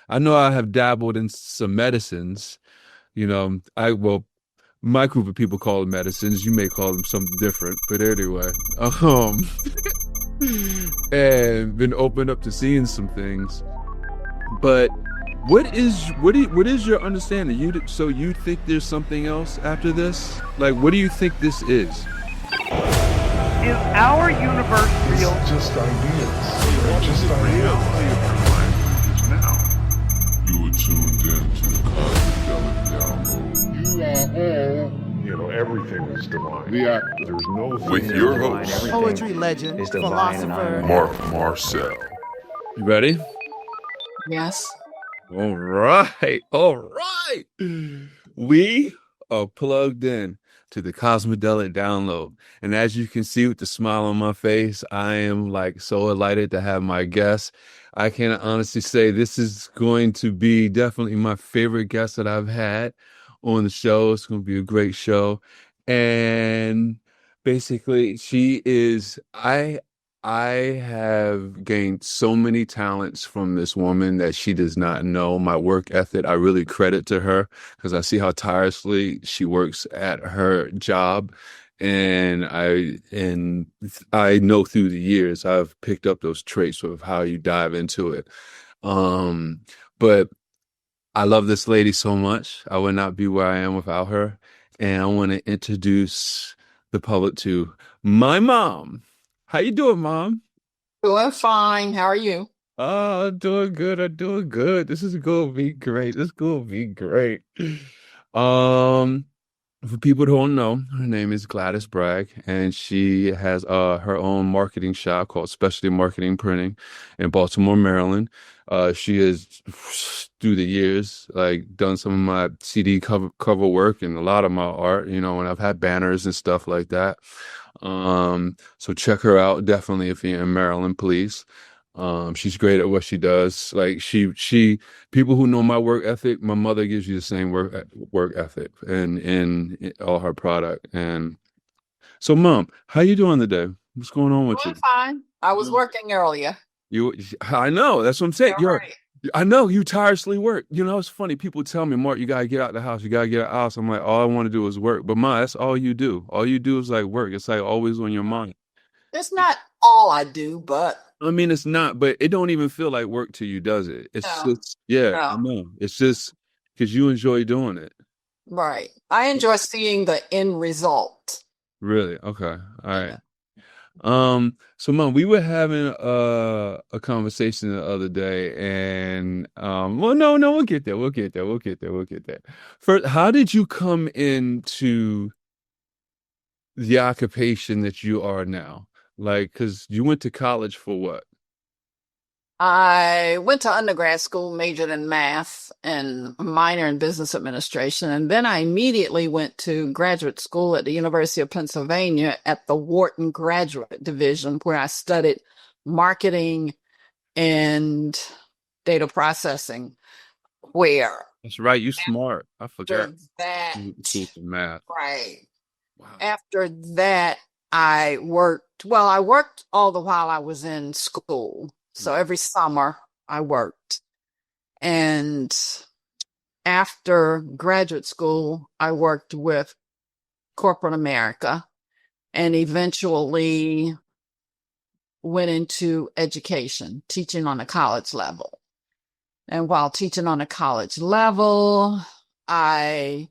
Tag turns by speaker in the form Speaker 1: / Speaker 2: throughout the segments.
Speaker 1: I know I have dabbled in some medicines. Well, my group of people call them medicines. You may call them something different, but anyway, um, and been opened up to seeing some things. But what is your understanding? So you think there's something else after this? Like, what do you think this is?
Speaker 2: Is our universe
Speaker 3: It's
Speaker 2: real?
Speaker 3: just ideas. They're just
Speaker 4: The reality
Speaker 3: ideas.
Speaker 4: of your life is now. You are tuned in to the Cosmidelic download
Speaker 3: You are all, everything is divine.
Speaker 5: Yeah.
Speaker 3: There's no thing
Speaker 4: with
Speaker 3: that's
Speaker 4: your
Speaker 3: divine.
Speaker 4: host,
Speaker 6: Poetry legend, philosopher.
Speaker 4: Mark Marcel.
Speaker 1: You ready?
Speaker 7: Yes.
Speaker 1: All right. All right. We are plugged in to the Cosmidelic download. And as you can see with the smile on my face, I am like so delighted to have my guest. I can honestly say this is going to be definitely my favorite guest that I've had on the show. It's going to be a great show. And basically, I have gained so many talents from this woman that she does not know. My work ethic, I really credit to her because I see how tirelessly she works at her job. And I know through the years I've picked up those traits of how you dive into it. Um, but I love this lady so much. I would not be where I am without her. And I want to introduce the public to my mom. How you doing, Mom?
Speaker 7: Doing fine. How are you?
Speaker 1: Oh, I'm doing good. I'm doing good. This is gonna be great. This is gonna be great. Um, for people who don't know, her name is Gladys Bragg, and she has her own marketing shop called Specialty Marketing Printing in Baltimore, Maryland. She has through the years like done some of my CD cover work and a lot of my art, and I've had banners and stuff like that. So check her out definitely if you're in Maryland, please. She's great at what she does. Like she people who know my work ethic, my mother gives you the same work ethic and in all her product. And so, Mom, how you doing today? What's going on with
Speaker 7: Doing
Speaker 1: you?
Speaker 7: fine. I was
Speaker 1: Yeah.
Speaker 7: working earlier.
Speaker 1: I know. That's what I'm saying.
Speaker 7: All right.
Speaker 1: I know you tirelessly work. It's funny. People tell me, Mark, you gotta get out the house. You gotta get out the house. I'm like, all I want to do is work. But Ma, that's all you do. All you do is like work. It's like always on your mind.
Speaker 7: It's not all I do, but
Speaker 1: I mean, it's not, but it don't even feel like work to you, does it? It's
Speaker 7: no,
Speaker 1: just, yeah, I
Speaker 7: no.
Speaker 1: know. It's just because you enjoy doing it.
Speaker 7: Right. I enjoy seeing the end result.
Speaker 1: Really? Okay. All right.
Speaker 7: Yeah.
Speaker 1: So Mom, we were having a conversation the other day and well no, we'll get there. We'll get there. We'll get there. We'll get there. First, how did you come into the occupation that you are now? Like, because you went to college for what?
Speaker 7: I went to undergrad school, majored in math and minor in business administration. And then I immediately went to graduate school at the University of Pennsylvania at the Wharton Graduate Division, where I studied marketing and data processing, where
Speaker 1: That's right, you smart. I forgot.
Speaker 7: after that,
Speaker 1: You do some math.
Speaker 7: right,
Speaker 1: Wow.
Speaker 7: after that, I worked all the while I was in school. So every summer I worked. And after graduate school, I worked with corporate America and eventually went into education, teaching on a college level. And while teaching on a college level, I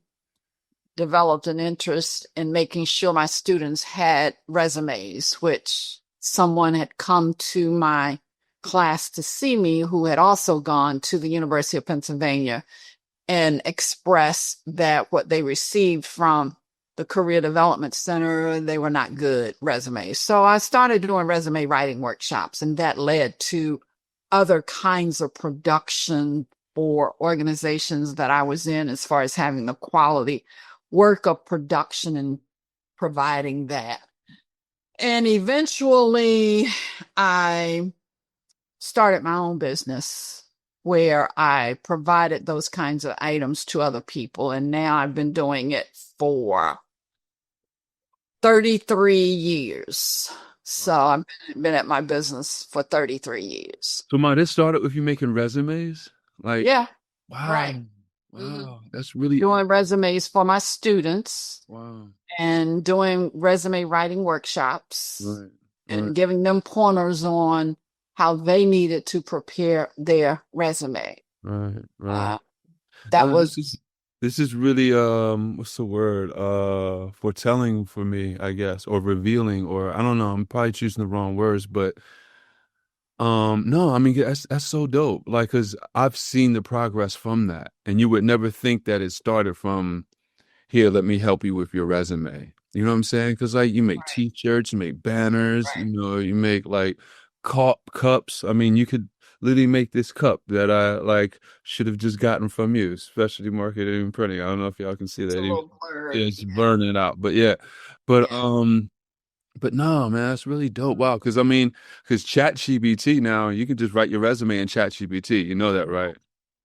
Speaker 7: developed an interest in making sure my students had resumes, which someone had come to my class to see me who had also gone to the University of Pennsylvania and expressed that what they received from the Career Development Center, they were not good resumes. So I started doing resume writing workshops, and that led to other kinds of production for organizations that I was in, as far as having the quality work of production and providing that. And eventually I started my own business where I provided those kinds of items to other people. And now I've been doing it for 33 years. So I've been at my business for 33 years.
Speaker 1: So Ma, this started with you making resumes? Like,
Speaker 7: Yeah.
Speaker 1: wow,
Speaker 7: Right. Hmm.
Speaker 1: wow, that's really
Speaker 7: Doing resumes for my students
Speaker 1: wow.
Speaker 7: and doing resume writing workshops
Speaker 1: Right, right,
Speaker 7: and giving them pointers on how they needed to prepare their resume.
Speaker 1: right, right.
Speaker 7: Uh, that
Speaker 1: This is
Speaker 7: was,
Speaker 1: really what's the word? Foretelling for me, I guess, or revealing, or I don't know. I'm probably choosing the wrong words, but no, I mean that's so dope. Like, cause I've seen the progress from that, and you would never think that it started from here. Let me help you with your resume. You know what I'm saying? Cause like you make
Speaker 7: right,
Speaker 1: T-shirts, you make banners,
Speaker 7: right.
Speaker 1: you make like cups. I mean, you could literally make this cup that I like should have just gotten from you, specialty marketing and printing. I don't know if y'all can see
Speaker 7: It's a
Speaker 1: that.
Speaker 7: little blurred.
Speaker 1: It's burning it out, but yeah, but
Speaker 7: Yeah.
Speaker 1: no, man, that's really dope. Wow, because I mean, because ChatGPT now, you can just write your resume in ChatGPT. You know that, right?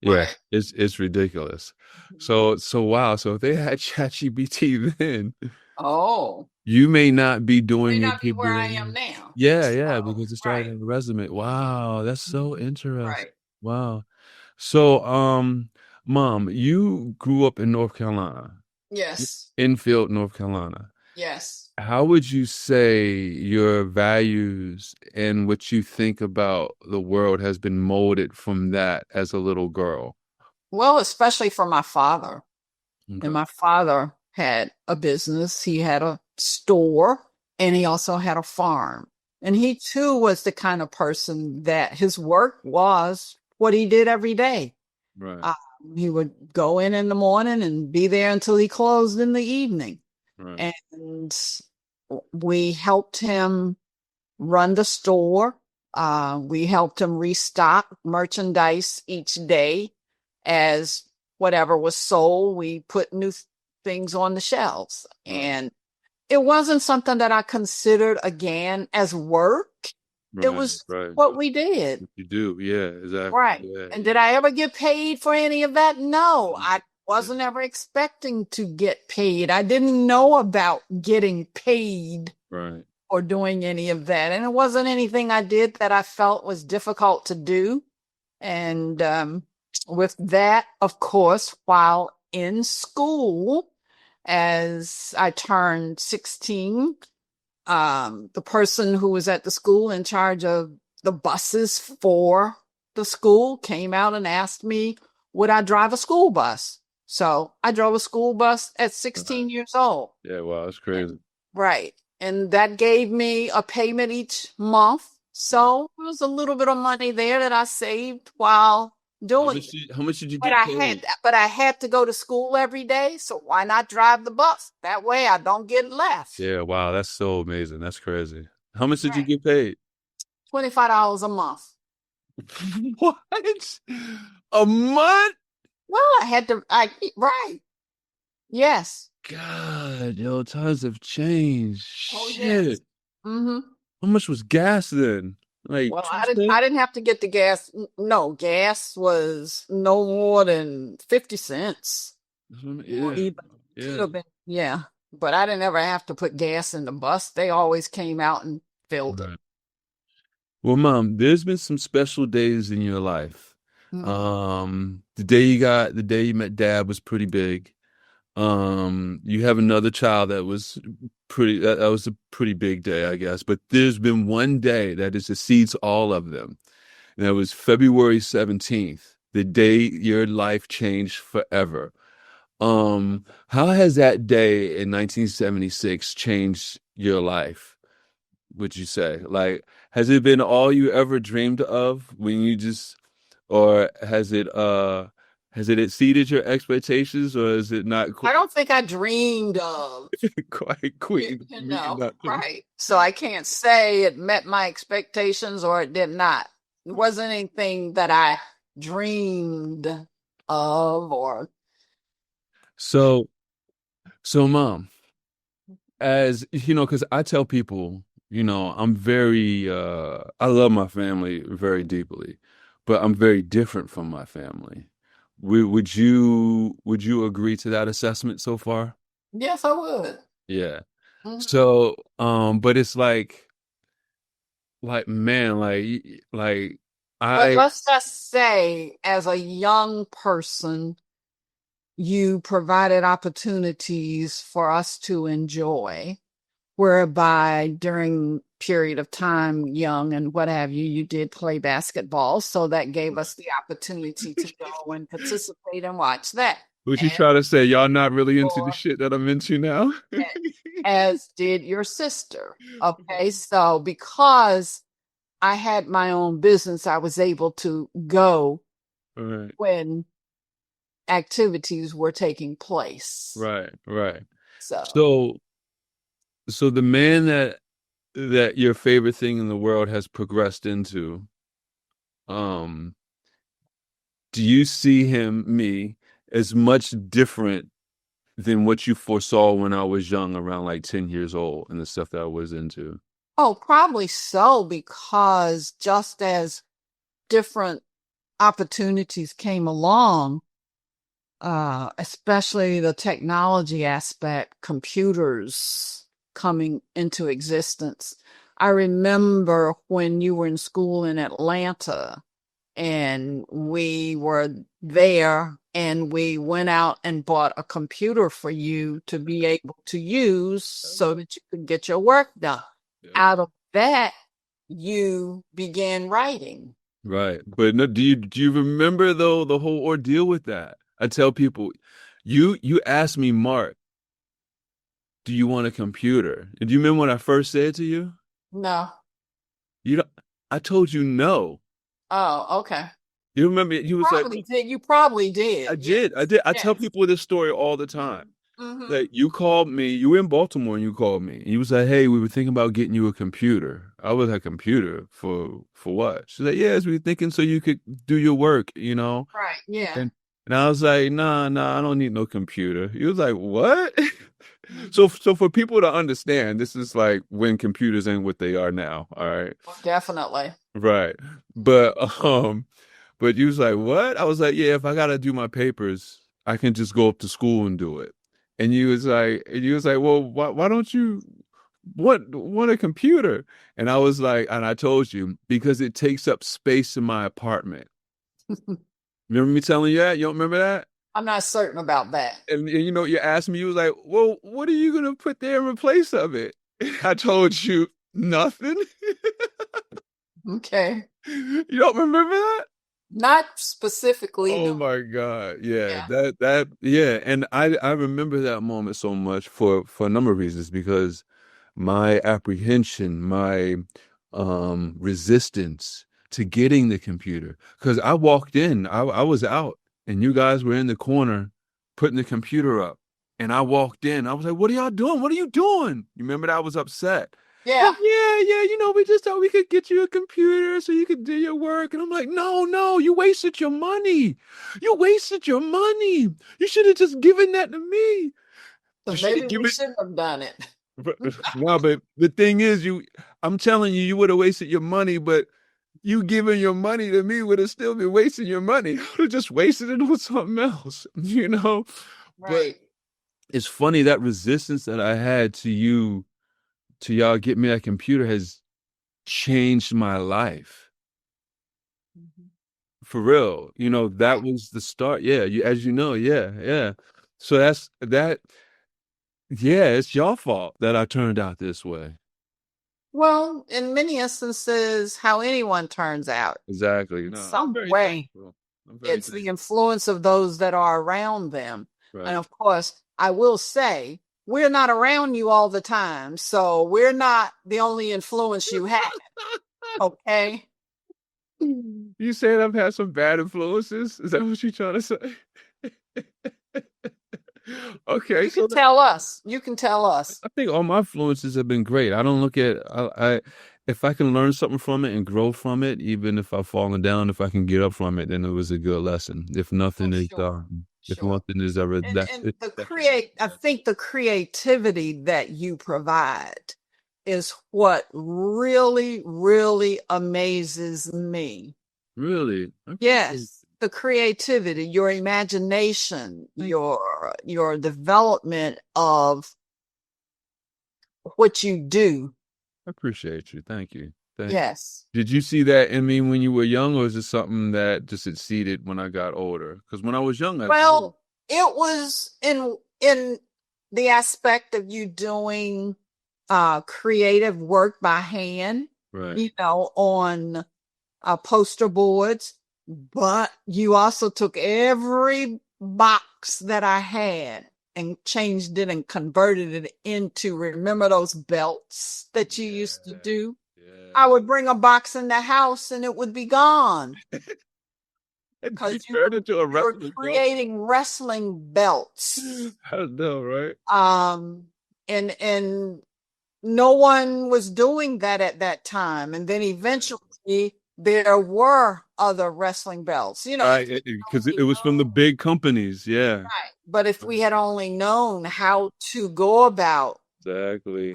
Speaker 1: Yeah,
Speaker 7: Right.
Speaker 1: it's ridiculous.
Speaker 7: Mhm.
Speaker 1: So wow. So if they had ChatGPT then,
Speaker 7: Oh,
Speaker 1: you may not be
Speaker 7: may
Speaker 1: doing what
Speaker 7: not be
Speaker 1: you're
Speaker 7: where I am
Speaker 1: doing.
Speaker 7: now.
Speaker 1: Yeah, yeah,
Speaker 7: So,
Speaker 1: because it started
Speaker 7: right,
Speaker 1: on the resume. Wow, that's so interesting.
Speaker 7: right.
Speaker 1: Wow. So, Mom, you grew up in North Carolina,
Speaker 7: Yes,
Speaker 1: Enfield, North Carolina.
Speaker 7: yes.
Speaker 1: How would you say your values and what you think about the world has been molded from that as a little girl?
Speaker 7: Well, especially for my father. And
Speaker 1: Okay.
Speaker 7: my father had a business. He had a store and he also had a farm. And he too was the kind of person that his work was what he did every day.
Speaker 1: Right.
Speaker 7: Uh, he would go in the morning and be there until he closed in the evening.
Speaker 1: Right.
Speaker 7: And we helped him run the store. We helped him restock merchandise each day as whatever was sold, we put new things on the shelves.
Speaker 1: Right.
Speaker 7: And it wasn't something that I considered again as work. It
Speaker 1: Right.
Speaker 7: was
Speaker 1: Right.
Speaker 7: what we did.
Speaker 1: You do. Yeah, exactly.
Speaker 7: Right.
Speaker 1: Yeah.
Speaker 7: And did I ever get paid for any of that? No,
Speaker 1: Yeah.
Speaker 7: I
Speaker 1: Yeah.
Speaker 7: wasn't ever expecting to get paid. I didn't know about getting paid
Speaker 1: Right.
Speaker 7: or doing any of that. And it wasn't anything I did that I felt was difficult to do. And with that, of course, while in school, as I turned 16, the person who was at the school in charge of the buses for the school came out and asked me, would I drive a school bus? So I drove a school bus at
Speaker 1: Right.
Speaker 7: 16 years old.
Speaker 1: Yeah, wow, that's crazy.
Speaker 7: Right. And that gave me a payment each month. So it was a little bit of money there that I saved while doing it.
Speaker 1: How much did you get paid?
Speaker 7: But I had to go to school every day. So why not drive the bus? That way I don't get left.
Speaker 1: Yeah, wow, that's so amazing. That's crazy. How much did you
Speaker 7: Right.
Speaker 1: get paid?
Speaker 7: $25 a month.
Speaker 1: What? A month?
Speaker 7: Well, right. Yes.
Speaker 1: God, yo, times have changed.
Speaker 7: Oh, yes.
Speaker 1: Shit.
Speaker 7: Mm-hmm.
Speaker 1: How much was gas then? Like
Speaker 7: Well,
Speaker 1: two
Speaker 7: I
Speaker 1: cents?
Speaker 7: didn't have to get the gas. No, gas was no more than 50 cents. Or
Speaker 1: Yeah,
Speaker 7: even could
Speaker 1: yeah.
Speaker 7: have been, yeah. But I didn't ever have to put gas in the bus. They always came out and filled it.
Speaker 1: Right. Well, Mom, there's been some special days in your life.
Speaker 7: Mm.
Speaker 1: The day you met Dad was pretty big. You have another child that was that was a pretty big day, I guess. But there's been one day that is exceeds all of them. And that was February 17th, the day your life changed forever. How has that day in 1976 changed your life, would you say? Like, has it been all you ever dreamed of when you just, or has it exceeded your expectations, or is it not
Speaker 7: I don't think I dreamed of,
Speaker 1: quite quick? Not,
Speaker 7: right. So I can't say it met my expectations or it did not. It wasn't anything that I dreamed of or,
Speaker 1: so, Mom, as you know, because I tell people, I'm very I love my family very deeply, but I'm very different from my family. Would you agree to that assessment so far?
Speaker 7: yes, I would.
Speaker 1: Yeah.
Speaker 7: Mhm.
Speaker 1: So, but it's like man, like
Speaker 7: But
Speaker 1: I
Speaker 7: let's just say, as a young person, you provided opportunities for us to enjoy, whereby during period of time, young and what have you, you did play basketball. So that gave us the opportunity to go and participate and watch that.
Speaker 1: what you
Speaker 7: And
Speaker 1: try to say, y'all not really into the
Speaker 7: your,
Speaker 1: shit that I'm into now?
Speaker 7: as did your sister. Okay. So because I had my own business, I was able to go
Speaker 1: Right,
Speaker 7: when activities were taking place.
Speaker 1: right, right.
Speaker 7: So,
Speaker 1: So, so the man that your favorite thing in the world has progressed into, um, do you see me, as much different than what you foresaw when I was young, around like 10 years old, and the stuff that I was into?
Speaker 7: oh, probably so, because just as different opportunities came along, especially the technology aspect, computers coming into existence. I remember when you were in school in Atlanta and we were there and we went out and bought a computer for you to be able to use so that you could get your work done.
Speaker 1: Yeah.
Speaker 7: Out of that, you began writing.
Speaker 1: Right. But no, do you remember though the whole ordeal with that? I tell people, you asked me, Mark, do you want a computer? And do you remember what I first said to you?
Speaker 7: No.
Speaker 1: You don't, I told you no.
Speaker 7: Oh, okay.
Speaker 1: You remember you was like,
Speaker 7: Probably did. You probably
Speaker 1: I
Speaker 7: did. Yes.
Speaker 1: did. I did. I tell
Speaker 7: Yes.
Speaker 1: people this story all the time.
Speaker 7: Mm-hmm.
Speaker 1: Like you called me, you were in Baltimore and you called me. And you was like, hey, we were thinking about getting you a computer. I was like, computer for what? She's like, yes, we were thinking so you could do your work, you know?
Speaker 7: Right. Yeah.
Speaker 1: And I was like, nah, I don't need no computer. He was like, what?
Speaker 7: Mhm.
Speaker 1: So for people to understand, this is like when computers ain't what they are now. All right.
Speaker 7: Definitely.
Speaker 1: Right. But but you was like, what? I was like, yeah, if I gotta do my papers, I can just go up to school and do it. And you was like, well, why don't you want a computer? And I was like, and I told you, because it takes up space in my apartment. Remember me telling you that? You don't remember that?
Speaker 7: I'm not certain about that.
Speaker 1: And you know, you asked me, you was like, well, what are you gonna put there in replace of it? I told you nothing.
Speaker 7: Okay.
Speaker 1: You don't remember that?
Speaker 7: Not specifically,
Speaker 1: Oh
Speaker 7: no.
Speaker 1: my God. Yeah,
Speaker 7: Yeah.
Speaker 1: yeah. And I remember that moment so much for a number of reasons, because my apprehension, my resistance to getting the computer. Because I walked in, I was out, and you guys were in the corner putting the computer up. And I walked in, I was like, what are y'all doing? What are you doing? You remember that I was upset. Oh
Speaker 7: Yeah.
Speaker 1: yeah, we just thought we could get you a computer so you could do your work. And I'm like, no, you wasted your money. You wasted your money. You should have just given that to me.
Speaker 7: So
Speaker 1: You should
Speaker 7: maybe
Speaker 1: have
Speaker 7: we
Speaker 1: given.
Speaker 7: shouldn't have done it.
Speaker 1: No, but the thing is, I'm telling you, you would have wasted your money, but you giving your money to me would have still been wasting your money. I would have just wasted it on something else, you know? But
Speaker 7: Right.
Speaker 1: it's funny, that resistance that I had to y'all get me that computer has changed my life.
Speaker 7: Mhm.
Speaker 1: For real. You know, that
Speaker 7: Right.
Speaker 1: was the start. Yeah, as you know, yeah. So that's that. Yeah, it's your fault that I turned out this way.
Speaker 7: Well, in many instances, how anyone turns out,
Speaker 1: Exactly. No, I'm
Speaker 7: some
Speaker 1: very
Speaker 7: way,
Speaker 1: thankful. I'm very
Speaker 7: it's the
Speaker 1: thankful.
Speaker 7: influence of those that are around them. And
Speaker 1: Right.
Speaker 7: of course, I will say, we're not around you all the time. So we're not the only influence you have. Okay.
Speaker 1: You saying I've had some bad influences? Is that what you're trying to say? Okay,
Speaker 7: You
Speaker 1: so
Speaker 7: can tell us. You can tell us.
Speaker 1: I think all my influences have been great. I don't look at if I can learn something from it and grow from it, even if I've fallen down, if I can get up from it, then it was a good lesson. If
Speaker 7: Oh,
Speaker 1: nothing is
Speaker 7: sure.
Speaker 1: if
Speaker 7: Sure.
Speaker 1: nothing is ever
Speaker 7: And I think the creativity that you provide is what really, really amazes me.
Speaker 1: really, I appreciate
Speaker 7: Yes, the creativity, your imagination,
Speaker 1: thank
Speaker 7: your development of what you do.
Speaker 1: I appreciate you. Thank you. Thank you.
Speaker 7: Yes.
Speaker 1: Did you see that in me when you were young, or is it something that just succeeded when I got older? Because when I was young, I did.
Speaker 7: Well, it was in the aspect of you doing creative work by hand,
Speaker 1: Right.
Speaker 7: you know, on poster boards, but you also took every box that I had and changed it and converted it into, remember those belts that you used to
Speaker 1: Yeah.
Speaker 7: do?
Speaker 1: Yeah.
Speaker 7: I would bring a box in the house and it would be gone
Speaker 1: And
Speaker 7: because
Speaker 1: you turned into a
Speaker 7: you were
Speaker 1: wrestling belt.
Speaker 7: creating wrestling belts.
Speaker 1: I know, right?
Speaker 7: Um, and no one was doing that at that time. And then eventually there were other wrestling belts, you know, if
Speaker 1: Right, because it was from the big companies. Yeah.
Speaker 7: but if we had only known how to go about
Speaker 1: Exactly.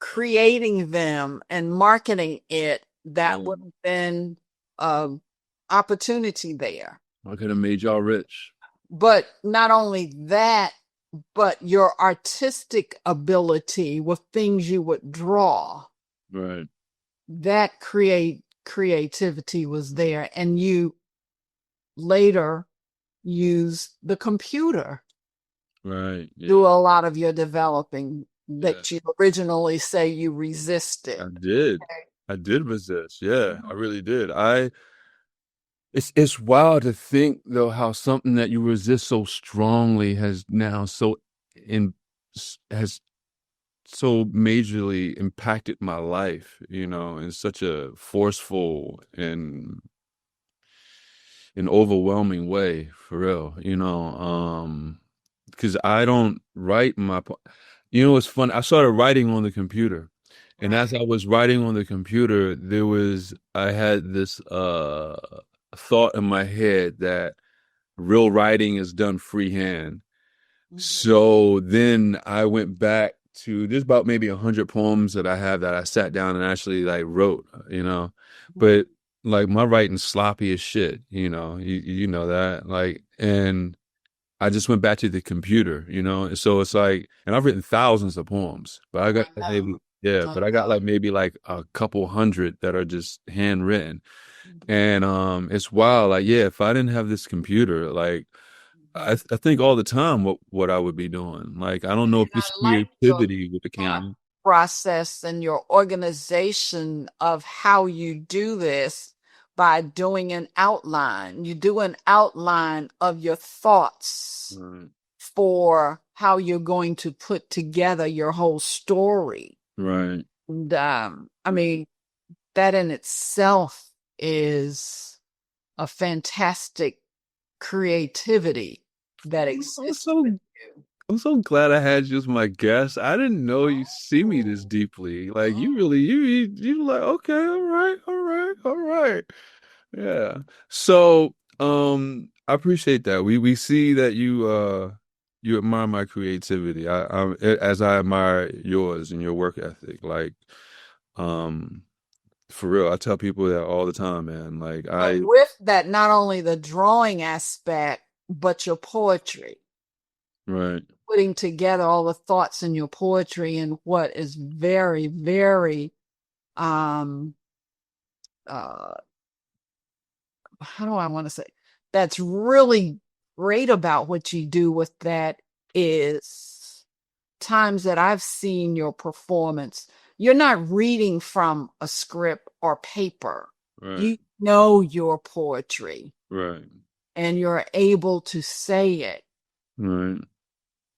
Speaker 7: creating them and marketing it, that would
Speaker 1: Mm.
Speaker 7: have been opportunity there.
Speaker 1: I could have made y'all rich.
Speaker 7: But not only that, but your artistic ability with things you would draw,
Speaker 1: Right.
Speaker 7: that creativity was there. And you later use the computer
Speaker 1: Right.
Speaker 7: do
Speaker 1: Yeah.
Speaker 7: a lot of your developing
Speaker 1: Yeah.
Speaker 7: that you originally say you resisted.
Speaker 1: I did. I did resist. Yeah, I really did. It's wild to think though how something that you resist so strongly has now in has so majorly impacted my life, in such a forceful and an overwhelming way, for real, because I don't write it's fun. I started writing on the computer, and as
Speaker 7: Right.
Speaker 1: I was writing on the computer, I had this thought in my head that real writing is done freehand.
Speaker 7: Mhm.
Speaker 1: So then I went back to there's about maybe 100 poems that I have that I sat down and actually like wrote, but like my writing's sloppy as shit, you know that, like, and I just went back to the computer, and so it's like, and I've written thousands of poems, but I got
Speaker 7: I
Speaker 1: like maybe,
Speaker 7: know.
Speaker 1: yeah,
Speaker 7: I
Speaker 1: but I got
Speaker 7: know.
Speaker 1: like maybe like a couple hundred that are just handwritten, and it's wild. Like, yeah, if I didn't have this computer, like I think all the time what I would be doing. Like, I don't know
Speaker 7: And
Speaker 1: if this
Speaker 7: I like your
Speaker 1: creativity with the
Speaker 7: thought
Speaker 1: camera.
Speaker 7: process and your organization of how you do this by doing an outline. You do an outline of your thoughts
Speaker 1: Right,
Speaker 7: for how you're going to put together your whole story.
Speaker 1: right.
Speaker 7: And I mean, that in itself is a fantastic creativity that
Speaker 1: I'm
Speaker 7: exists
Speaker 1: so
Speaker 7: with you.
Speaker 1: I'm so glad I had you as my guest. I didn't know you see me this
Speaker 7: Oh,
Speaker 1: deeply. Like, you
Speaker 7: oh.
Speaker 1: really you like, okay, all right, all right, all right. Yeah. So, I appreciate that. We see that you admire my creativity. As I admire yours and your work ethic. Like, um, for real, I tell people that all the time, man. Like,
Speaker 7: But with that, not only the drawing aspect, but your poetry,
Speaker 1: right,
Speaker 7: putting together all the thoughts in your poetry and what is very, very, um, uh, how do I want to say? That's really great about what you do with that is times that I've seen your performance, you're not reading from a script or paper.
Speaker 1: right,
Speaker 7: You know your poetry
Speaker 1: right,
Speaker 7: and you're able to say it
Speaker 1: right.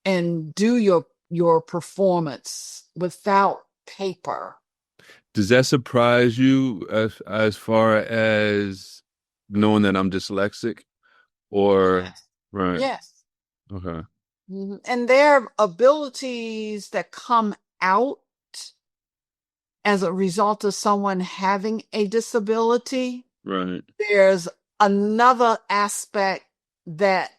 Speaker 7: and do your performance without paper.
Speaker 1: Does that surprise you as far as knowing that I'm dyslexic? Or
Speaker 7: Yes.
Speaker 1: right.
Speaker 7: Yes.
Speaker 1: Okay.
Speaker 7: And there are abilities that come out as a result of someone having a disability.
Speaker 1: Right.
Speaker 7: There's another aspect that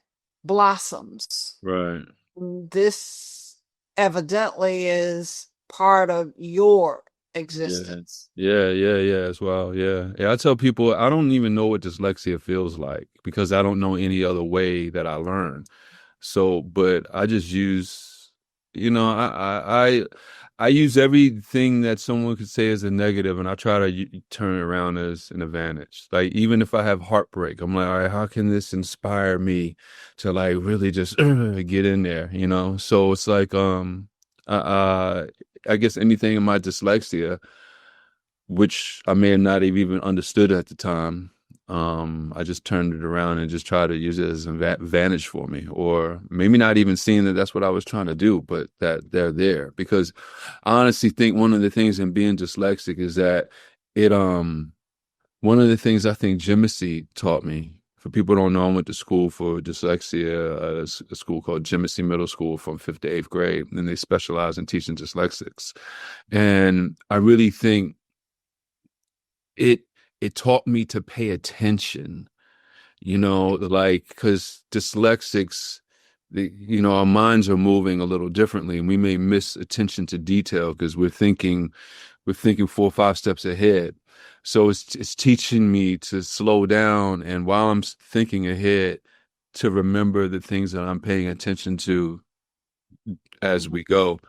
Speaker 7: blossoms.
Speaker 1: Right.
Speaker 7: This evidently is part of your
Speaker 1: Yeah.
Speaker 7: existence.
Speaker 1: Yeah, yeah, yeah, as well. Yeah. Yeah, I tell people I don't even know what dyslexia feels like because I don't know any other way that I learn. So, but I just use, you know, I use everything that someone could say as a negative, and I try to turn it around as an advantage. Like even if I have heartbreak, I'm like, all right, how can this inspire me to like really just get in there, you know? So it's like, uh, uh, I guess anything in my dyslexia, which I may have not have even understood at the time. I just turned it around and just tried to use it as an advantage for me, or maybe not even seeing that that's what I was trying to do, but that they're there. Because I honestly think one of the things in being dyslexic is that it, one of the things I think Jimacy taught me. For people who don't know, I went to school for dyslexia, a school called Jimacy Middle School from fifth to eighth grade, and they specialize in teaching dyslexics. And I really think it it taught me to pay attention, you know, like because dyslexics, our minds are moving a little differently, and we may miss attention to detail because we're thinking 4 or 5 steps ahead. So it's teaching me to slow down, and while I'm thinking ahead, to remember the things that I'm paying attention to as we go.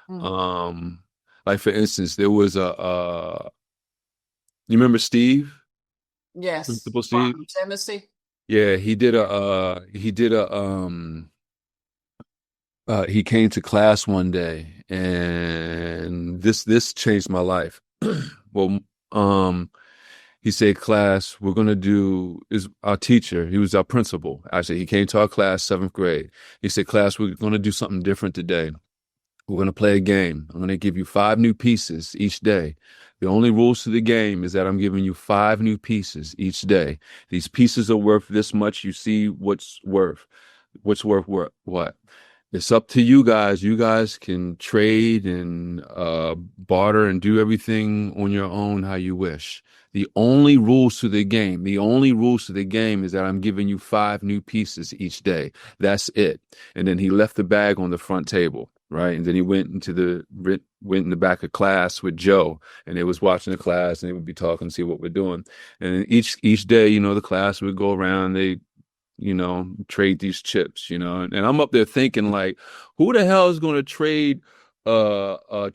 Speaker 7: Mm.
Speaker 1: Um, like for instance, there was you remember Steve,
Speaker 7: Yes,
Speaker 1: Principal Steve?
Speaker 7: from Tennessee.
Speaker 1: Yeah, he came to class one day, and this changed my life. Well, um he said, class, we're gonna do is our teacher, he was our principal. Actually, he came to our class, seventh grade. He said, class, we're gonna do something different today. We're going to play a game. I'm going to give you 5 new pieces each day. The only rules to the game is that I'm giving you 5 new pieces each day. These pieces are worth this much. You see what's worth what. It's up to you guys. You guys can trade and barter and do everything on your own how you wish. The only rules to the game is that I'm giving you 5 new pieces each day. That's it. And then he left the bag on the front table, right? And then he went in the back of class with Joe, and they was watching the class, and they would be talking, see what we're doing. And each day, the class would go around. They trade these chips, and I'm up there thinking like, who the hell is going to trade a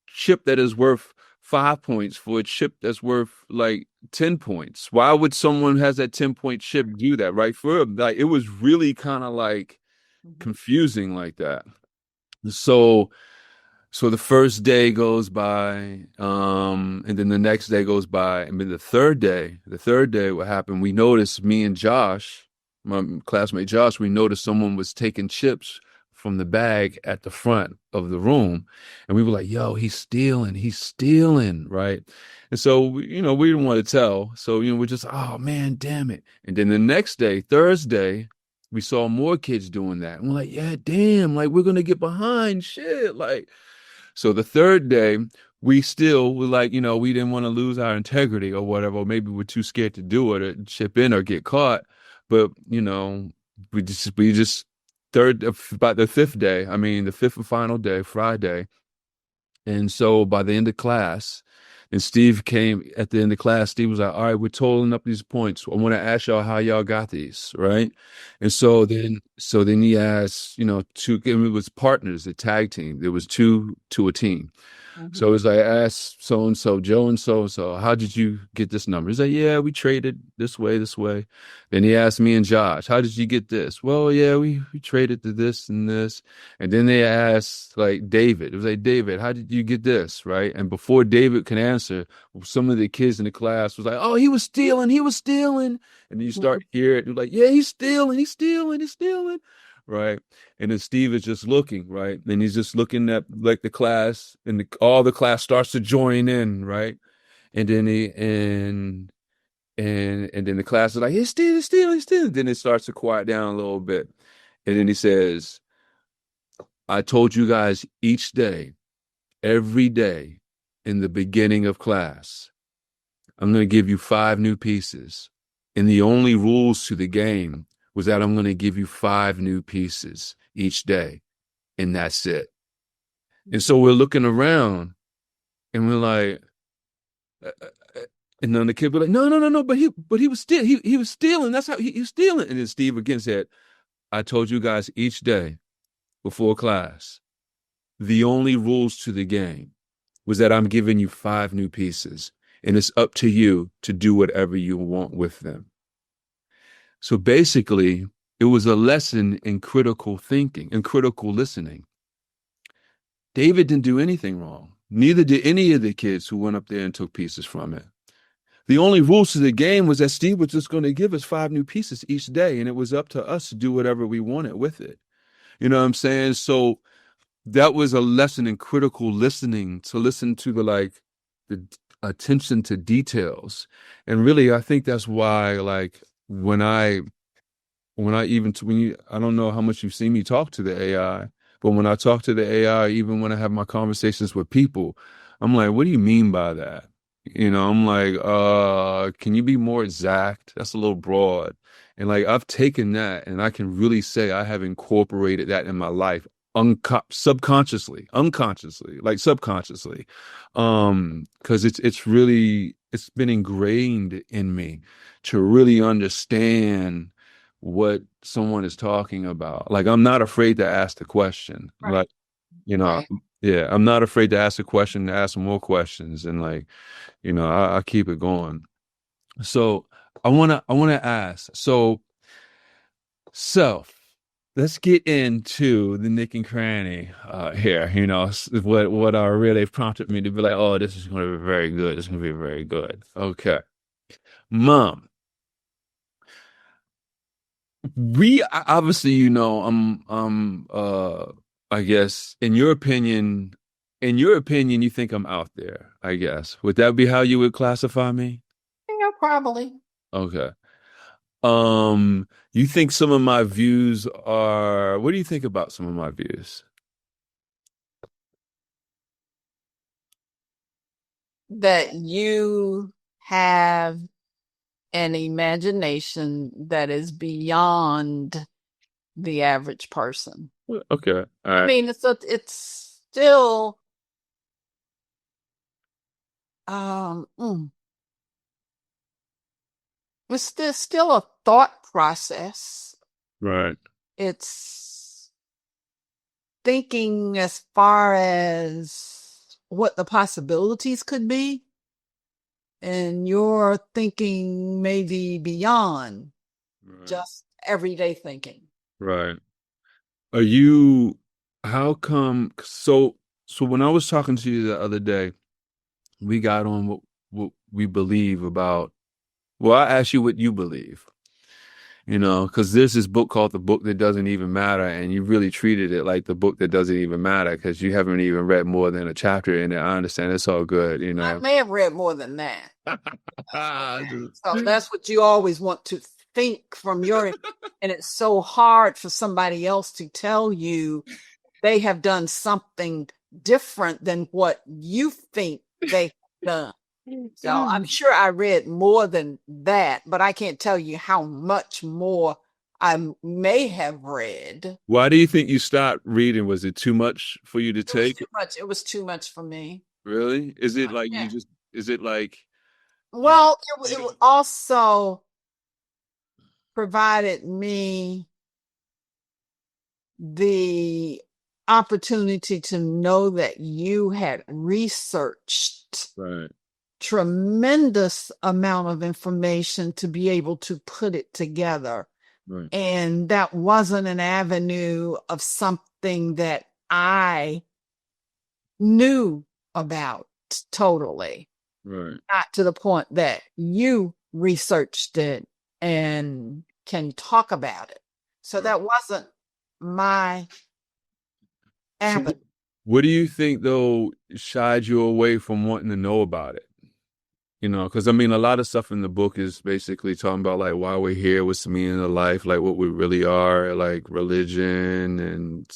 Speaker 1: chip that is worth 5 points for a chip that's worth like 10 points? Why would someone who has that 10-point chip do that, right? For like, it was really kind of like confusing like that. So the first day goes by, and then the next day goes by, and then the third day, what happened? We noticed, me and Josh, my classmate Josh, we noticed someone was taking chips from the bag at the front of the room, and we were like, "Yo, he's stealing, right?" And so, we didn't want to tell, so we're just, "Oh man, damn it!" And then the next day, Thursday, we saw more kids doing that, and we're like, "Yeah, damn, like we're gonna get behind, shit, like." So the third day, we still were like, we didn't want to lose our integrity or whatever. Or maybe we're too scared to do it or chip in or get caught. But, we just about the fifth day, the fifth and final day, Friday. And so by the end of class, and Steve came at the end of class, Steve was like, all right, we're totaling up these points. I want to ask y'all how y'all got these, right? And so then he asked, it was partners, a tag team. There was two to a team. So it was like, I asked so-and-so, Joe and so-and-so, how did you get this number? He's like, yeah, we traded this way. Then he asked me and Josh, how did you get this? Well, yeah, we traded to this and this. And then they asked like David. It was like, David, how did you get this? Right. And before David could answer, some of the kids in the class was like, oh, he was stealing. And then you start hearing it. You're like, yeah, he's stealing. Right. And then Steve is just looking, right? And he's just looking at like the class, and all the class starts to join in, right? And then and then the class is like, he's stealing. Then it starts to quiet down a little bit. And then he says, I told you guys each day, every day in the beginning of class, I'm going to give you 5 new pieces. And the only rules to the game was that I'm going to give you 5 new pieces each day. And that's it. And so we're looking around and we're like, and then the kid was like, no, but he was he was stealing. That's how he was stealing. And then Steve again said, I told you guys each day before class the only rules to the game was that I'm giving you 5 new pieces, and it's up to you to do whatever you want with them. So basically, it was a lesson in critical thinking and critical listening. David didn't do anything wrong. Neither did any of the kids who went up there and took pieces from it. The only rules to the game was that Steve was just going to give us 5 new pieces each day, and it was up to us to do whatever we wanted with it. You know what I'm saying? So that was a lesson in critical listening, to listen to the attention to details. And really, I think that's why, like, I don't know how much you've seen me talk to the AI, but when I talk to the AI, even when I have my conversations with people, I'm like, what do you mean by that? I'm like, can you be more exact? That's a little broad. And like, I've taken that and I can really say I have incorporated that in my life subconsciously, unconsciously, like subconsciously. Because it's been ingrained in me to really understand what someone is talking about. Like, I'm not afraid to ask the question.
Speaker 7: Right.
Speaker 1: Like, you know,
Speaker 7: Right.
Speaker 1: yeah, I'm not afraid to ask a question, to ask more questions, and like, I keep it going. So I wanna ask. So let's get into the Nick and Cranny here. What really prompted me to be like, oh, this is going to be very good. This is going to be very good. Okay, Mom. Obviously, I guess in your opinion, you think I'm out there, I guess. Would that be how you would classify me?
Speaker 7: Yeah, probably.
Speaker 1: Okay. You think some of my views are, what do you think about some of my views?
Speaker 7: That you have an imagination that is beyond the average person.
Speaker 1: Okay. All
Speaker 7: I
Speaker 1: right.
Speaker 7: mean, it's still um mm, it's still a thought process.
Speaker 1: Right.
Speaker 7: It's thinking as far as what the possibilities could be, and you're thinking maybe beyond
Speaker 1: Right.
Speaker 7: just everyday thinking.
Speaker 1: Right. Are you, how come, so when I was talking to you the other day, we got on what we believe about, well, I asked you what you believe. Because there's this book called The Book That Doesn't Even Matter, and you really treated it like the book that doesn't even matter because you haven't even read more than a chapter in it. I understand, it's all good,
Speaker 7: I may have read more than that.
Speaker 1: Ah,
Speaker 7: So that's what you always want to think from your, and it's so hard for somebody else to tell you they have done something different than what you think they've done. So I'm sure I read more than that, but I can't tell you how much more I may have read.
Speaker 1: Why do you think you stopped reading? Was it too much for you to
Speaker 7: It was
Speaker 1: take?
Speaker 7: too much. It was too much for me.
Speaker 1: Really? Is it like
Speaker 7: Yeah.
Speaker 1: is it like
Speaker 7: Well, it also provided me the opportunity to know that you had researched
Speaker 1: right,
Speaker 7: tremendous amount of information to be able to put it together.
Speaker 1: right,
Speaker 7: And that wasn't an avenue of something that I knew about totally,
Speaker 1: right,
Speaker 7: not to the point that you researched it and can talk about it. So
Speaker 1: right.
Speaker 7: that wasn't my
Speaker 1: So
Speaker 7: avenue.
Speaker 1: what do you think though shied you away from wanting to know about it? Because I mean, a lot of stuff in the book is basically talking about like why we're here, what's the meaning of life, like what we really are, like religion and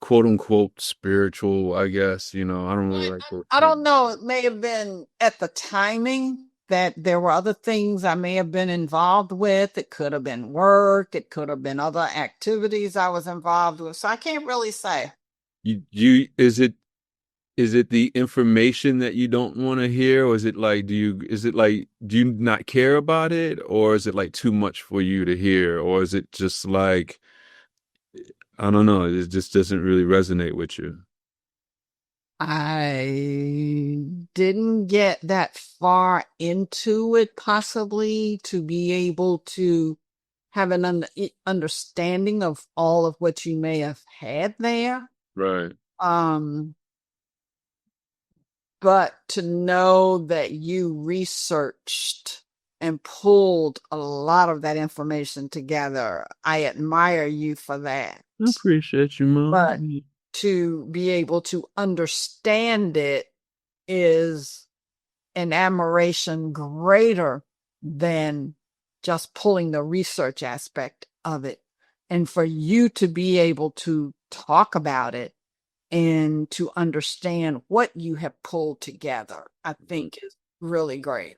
Speaker 1: quote unquote spiritual, I guess. I don't really like the
Speaker 7: I don't
Speaker 1: term.
Speaker 7: know. It may have been at the timing that there were other things I may have been involved with. It could have been work. It could have been other activities I was involved with. So I can't really say.
Speaker 1: Is it the information that you don't want to hear, or do you not care about it, or is it like too much for you to hear, or is it just like, I don't know, it just doesn't really resonate with you?
Speaker 7: I didn't get that far into it, possibly to be able to have an understanding of all of what you may have had there.
Speaker 1: Right.
Speaker 7: Um, but to know that you researched and pulled a lot of that information together, I admire you for that.
Speaker 1: I appreciate you,
Speaker 7: But
Speaker 1: Mom.
Speaker 7: to be able to understand it is an admiration greater than just pulling the research aspect of it. And for you to be able to talk about it and to understand what you have pulled together, I think is really great.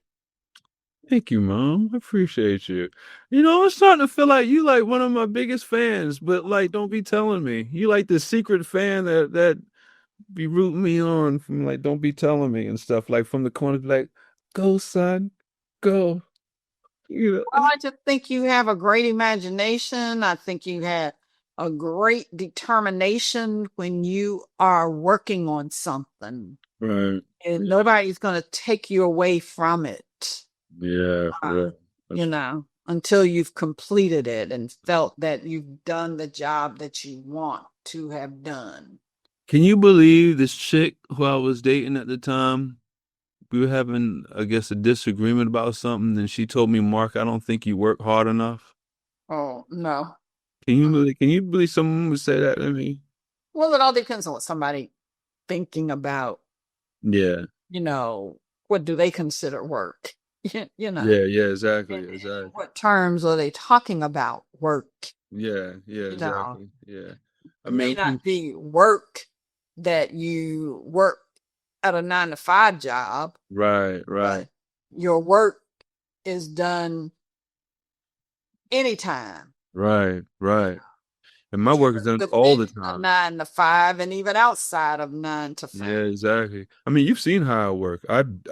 Speaker 1: Thank you, Mom. I appreciate you. You know, I'm starting to feel like you like one of my biggest fans, but like, don't be telling me. You like the secret fan that be rooting me on from like, don't be telling me and stuff. Like from the corner, like, go, son, go. You
Speaker 7: Well,
Speaker 1: know.
Speaker 7: I just think you have a great imagination. I think you have a great determination when you are working on something,
Speaker 1: Right.
Speaker 7: and nobody's going to take you away from it,
Speaker 1: Yeah, for
Speaker 7: uh,
Speaker 1: real. That's-
Speaker 7: until you've completed it and felt that you've done the job that you want to have done.
Speaker 1: Can you believe this chick who I was dating at the time? We were having, I guess, a disagreement about something, and she told me, Mark, I don't think you work hard enough.
Speaker 7: Oh, no.
Speaker 1: Can you believe someone would say that to me?
Speaker 7: Well, it all depends on what somebody thinking about,
Speaker 1: Yeah.
Speaker 7: you know, what do they consider work? You know.
Speaker 1: Yeah, yeah, exactly,
Speaker 7: In
Speaker 1: exactly.
Speaker 7: what terms are they talking about work?
Speaker 1: Yeah, yeah,
Speaker 7: You know,
Speaker 1: exactly. Yeah. I
Speaker 7: it may
Speaker 1: mean,
Speaker 7: not be work that you work at a 9 to 5 job,
Speaker 1: right, right,
Speaker 7: but your work is done anytime.
Speaker 1: right, right. And my work is done all
Speaker 7: Within
Speaker 1: the
Speaker 7: a
Speaker 1: time.
Speaker 7: 9 to 5 and even outside of 9 to 5.
Speaker 1: Yeah, exactly. I mean, you've seen how I work. I'm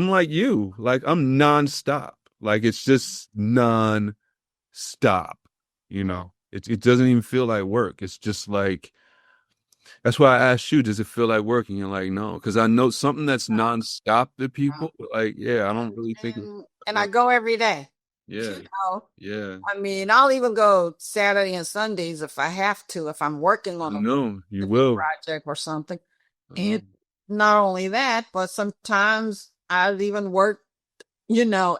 Speaker 1: like you. Like I'm nonstop. Like it's just non-stop. You know. It doesn't even feel like work. It's just like that's why I asked you, does it feel like work? And you're like, no, because I know something that's nonstop to people. Like, yeah, I don't really think it's
Speaker 7: And I
Speaker 1: work.
Speaker 7: go every day.
Speaker 1: Yeah,
Speaker 7: You know,
Speaker 1: yeah.
Speaker 7: I mean, I'll even go Saturday and Sundays if I have to, if I'm working on
Speaker 1: I
Speaker 7: a
Speaker 1: know you
Speaker 7: specific
Speaker 1: will.
Speaker 7: project or something. And
Speaker 1: Um,
Speaker 7: not only that, but sometimes I've even worked,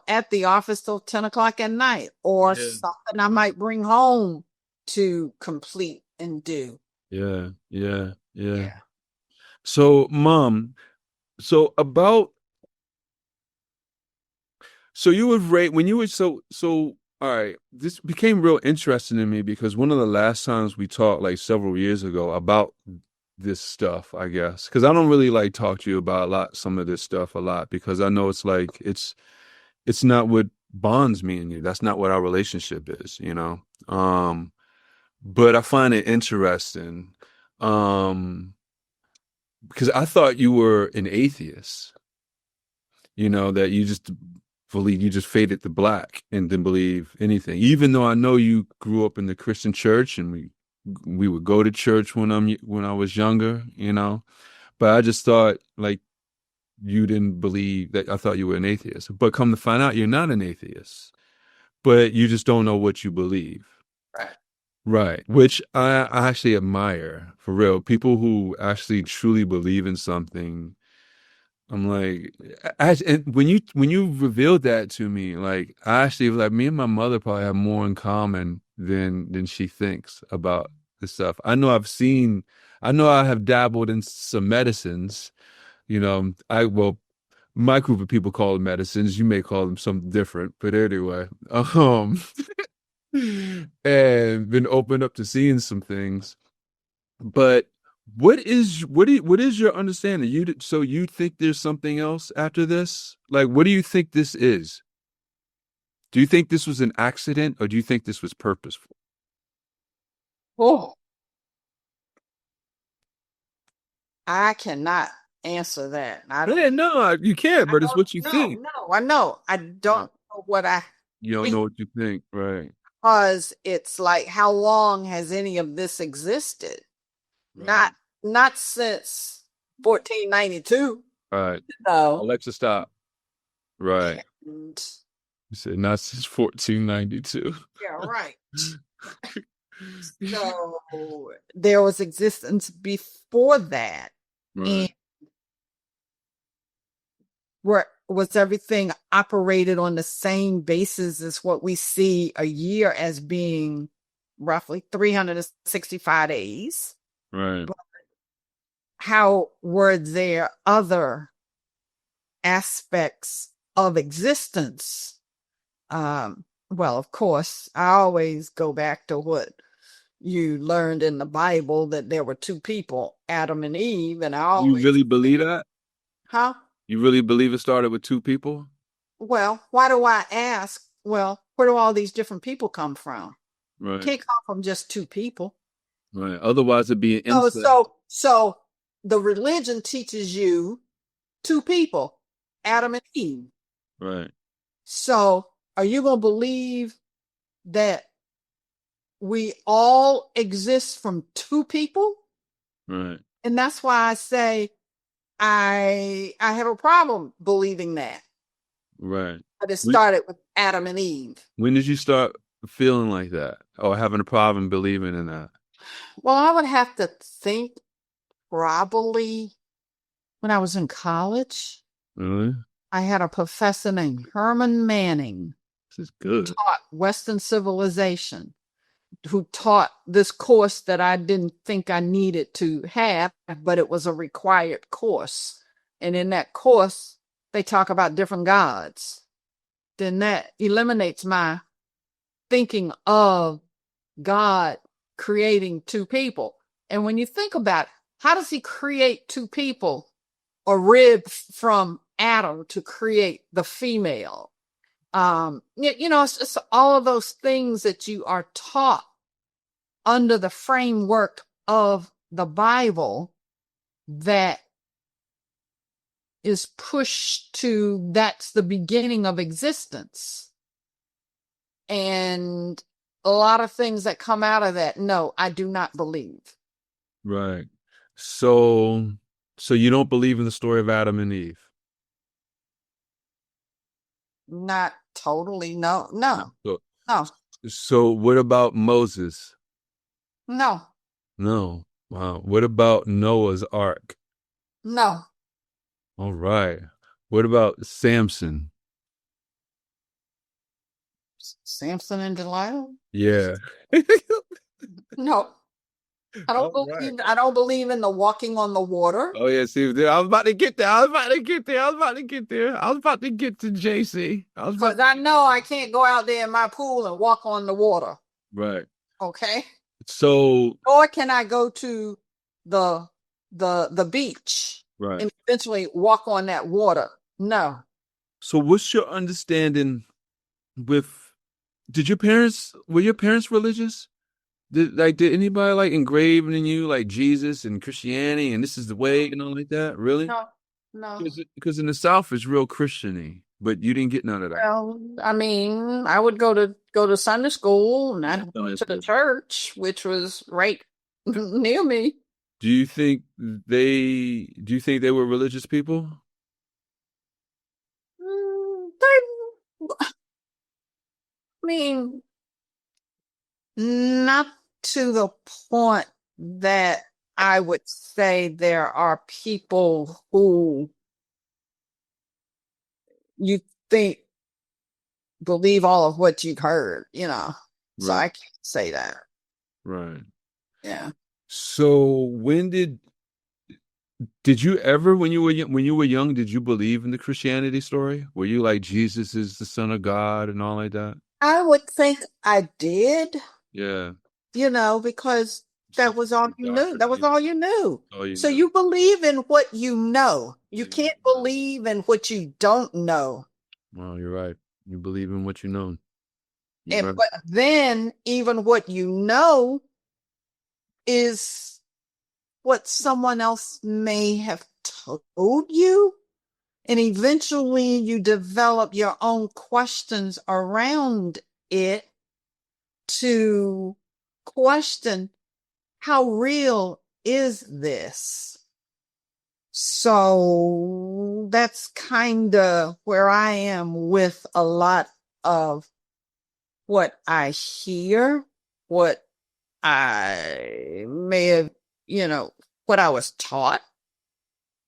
Speaker 7: at the office till 10 o'clock at night or
Speaker 1: yeah,
Speaker 7: something I might bring home to complete and do.
Speaker 1: yeah, yeah, yeah.
Speaker 7: Yeah.
Speaker 1: So, Mom, so about so you would rate when you would so all right, this became real interesting to me because one of the last times we talked like several years ago about this stuff, I guess, because I don't really like talk to you about a lot some of this stuff a lot because I know it's like it's not what bonds me and you. That's not what our relationship is, you know. But I find it interesting because I thought you were an atheist, you know, that you just believe you just faded to black and didn't believe anything. Even though I know you grew up in the Christian church and we would go to church when I was younger, you know. But I just thought like you didn't believe that I thought you were an atheist. But come to find out you're not an atheist. But you just don't know what you believe.
Speaker 7: Right.
Speaker 1: Right. Which I actually admire for real. People who actually truly believe in something. I'm like, and when you revealed that to me, like I actually like me and my mother probably have more in common than she thinks about this stuff. I know I have dabbled in some medicines. You know, my group of people call them medicines. You may call them something different, but anyway, and been opened up to seeing some things. But what is your understanding? So you think there's something else after this? Like, what do you think this is? Do you think this was an accident, or do you think this was purposeful?
Speaker 7: Oh, I cannot answer that. I don't,
Speaker 1: Yeah, no, you can't,
Speaker 7: I
Speaker 1: but it's
Speaker 7: don't
Speaker 1: what you
Speaker 7: know.
Speaker 1: think.
Speaker 7: No, I know. I
Speaker 1: Uh,
Speaker 7: don't know what I
Speaker 1: You don't
Speaker 7: think
Speaker 1: know what you think, right?
Speaker 7: because it's like, how long has any of this existed?
Speaker 1: Right.
Speaker 7: Not since. 1492.
Speaker 1: Right.
Speaker 7: No.
Speaker 1: Alexa, stop. Right.
Speaker 7: And,
Speaker 1: You said not since 1492.
Speaker 7: yeah, right. So there was existence before that. And
Speaker 1: Right.
Speaker 7: where was everything operated on the same basis as what we see a year as being roughly 365 days?
Speaker 1: Right.
Speaker 7: How were there other aspects of existence? Well, of course, I always go back to what you learned in the Bible, that there were two people, Adam and Eve, and I
Speaker 1: You
Speaker 7: always,
Speaker 1: really believe that?
Speaker 7: huh?
Speaker 1: You really believe it started with two people?
Speaker 7: Well, why do I ask? Well, where do all these different people come from?
Speaker 1: Right.
Speaker 7: Can't come from just two people.
Speaker 1: Right. Otherwise, it'd be an
Speaker 7: Oh,
Speaker 1: incest.
Speaker 7: so the religion teaches you two people, Adam and Eve.
Speaker 1: Right.
Speaker 7: So are you going to believe that we all exist from two people?
Speaker 1: Right.
Speaker 7: And that's why I say I have a problem believing that.
Speaker 1: Right.
Speaker 7: But it
Speaker 1: When,
Speaker 7: started with Adam and Eve.
Speaker 1: when did you start feeling like that or having a problem believing in that?
Speaker 7: Well, I would have to think probably when I was in college.
Speaker 1: Really?
Speaker 7: I had a professor named Herman Manning,
Speaker 1: This is good.
Speaker 7: taught Western civilization, who taught this course that I didn't think I needed to have, but it was a required course. And in that course, they talk about different gods. Then that eliminates my thinking of God creating two people. And when you think about it, how does he create two people or rib from Adam to create the female? It's just all of those things that you are taught under the framework of the Bible that is pushed to that's the beginning of existence. And a lot of things that come out of that, no, I do not believe.
Speaker 1: Right. So you don't believe in the story of Adam and Eve?
Speaker 7: Not totally, no,
Speaker 1: So,
Speaker 7: no,
Speaker 1: so what about Moses?
Speaker 7: no,
Speaker 1: No. Wow. What about Noah's Ark?
Speaker 7: no.
Speaker 1: All right. What about Samson?
Speaker 7: Samson and Delilah?
Speaker 1: Yeah.
Speaker 7: No.
Speaker 1: All right.
Speaker 7: I don't believe in the walking on the water.
Speaker 1: Oh yeah, see, I was about to get there. I was about to get there. I was about to get there. I was about to get to JC. I was about
Speaker 7: Because I know I can't go out there in my pool and walk on the water.
Speaker 1: Right.
Speaker 7: Okay.
Speaker 1: So
Speaker 7: Or can I go to the beach
Speaker 1: right.
Speaker 7: and eventually walk on that water? No.
Speaker 1: So what's your understanding with were your parents religious? Did anybody like engrave in you like Jesus and Christianity and this is the way and all like that? Really?
Speaker 7: No. No.
Speaker 1: Because in the South it's real Christiany, but you didn't get none of that.
Speaker 7: Well, I mean, I would go to Sunday school and I'd go to the church, which was right near me.
Speaker 1: Do you think they were religious people?
Speaker 7: I mean, not to the point that I would say there are people who you think believe all of what you've heard, So
Speaker 1: Right.
Speaker 7: I can't say that.
Speaker 1: Right.
Speaker 7: Yeah.
Speaker 1: So when did you ever when you were young, did you believe in the Christianity story? Were you like Jesus is the Son of God and all like that?
Speaker 7: I would think I did,
Speaker 1: Yeah.
Speaker 7: because that was all you knew. That was all you knew.
Speaker 1: Oh, you
Speaker 7: So
Speaker 1: know.
Speaker 7: you believe in what you know. You
Speaker 1: Yeah.
Speaker 7: can't believe in what you don't know.
Speaker 1: Well, you're right. You believe in what you know. You're right.
Speaker 7: But then even what you know is what someone else may have told you. And eventually you develop your own questions around it to question how real is this? So that's kind of where I am with a lot of what I hear, what I may have, what I was taught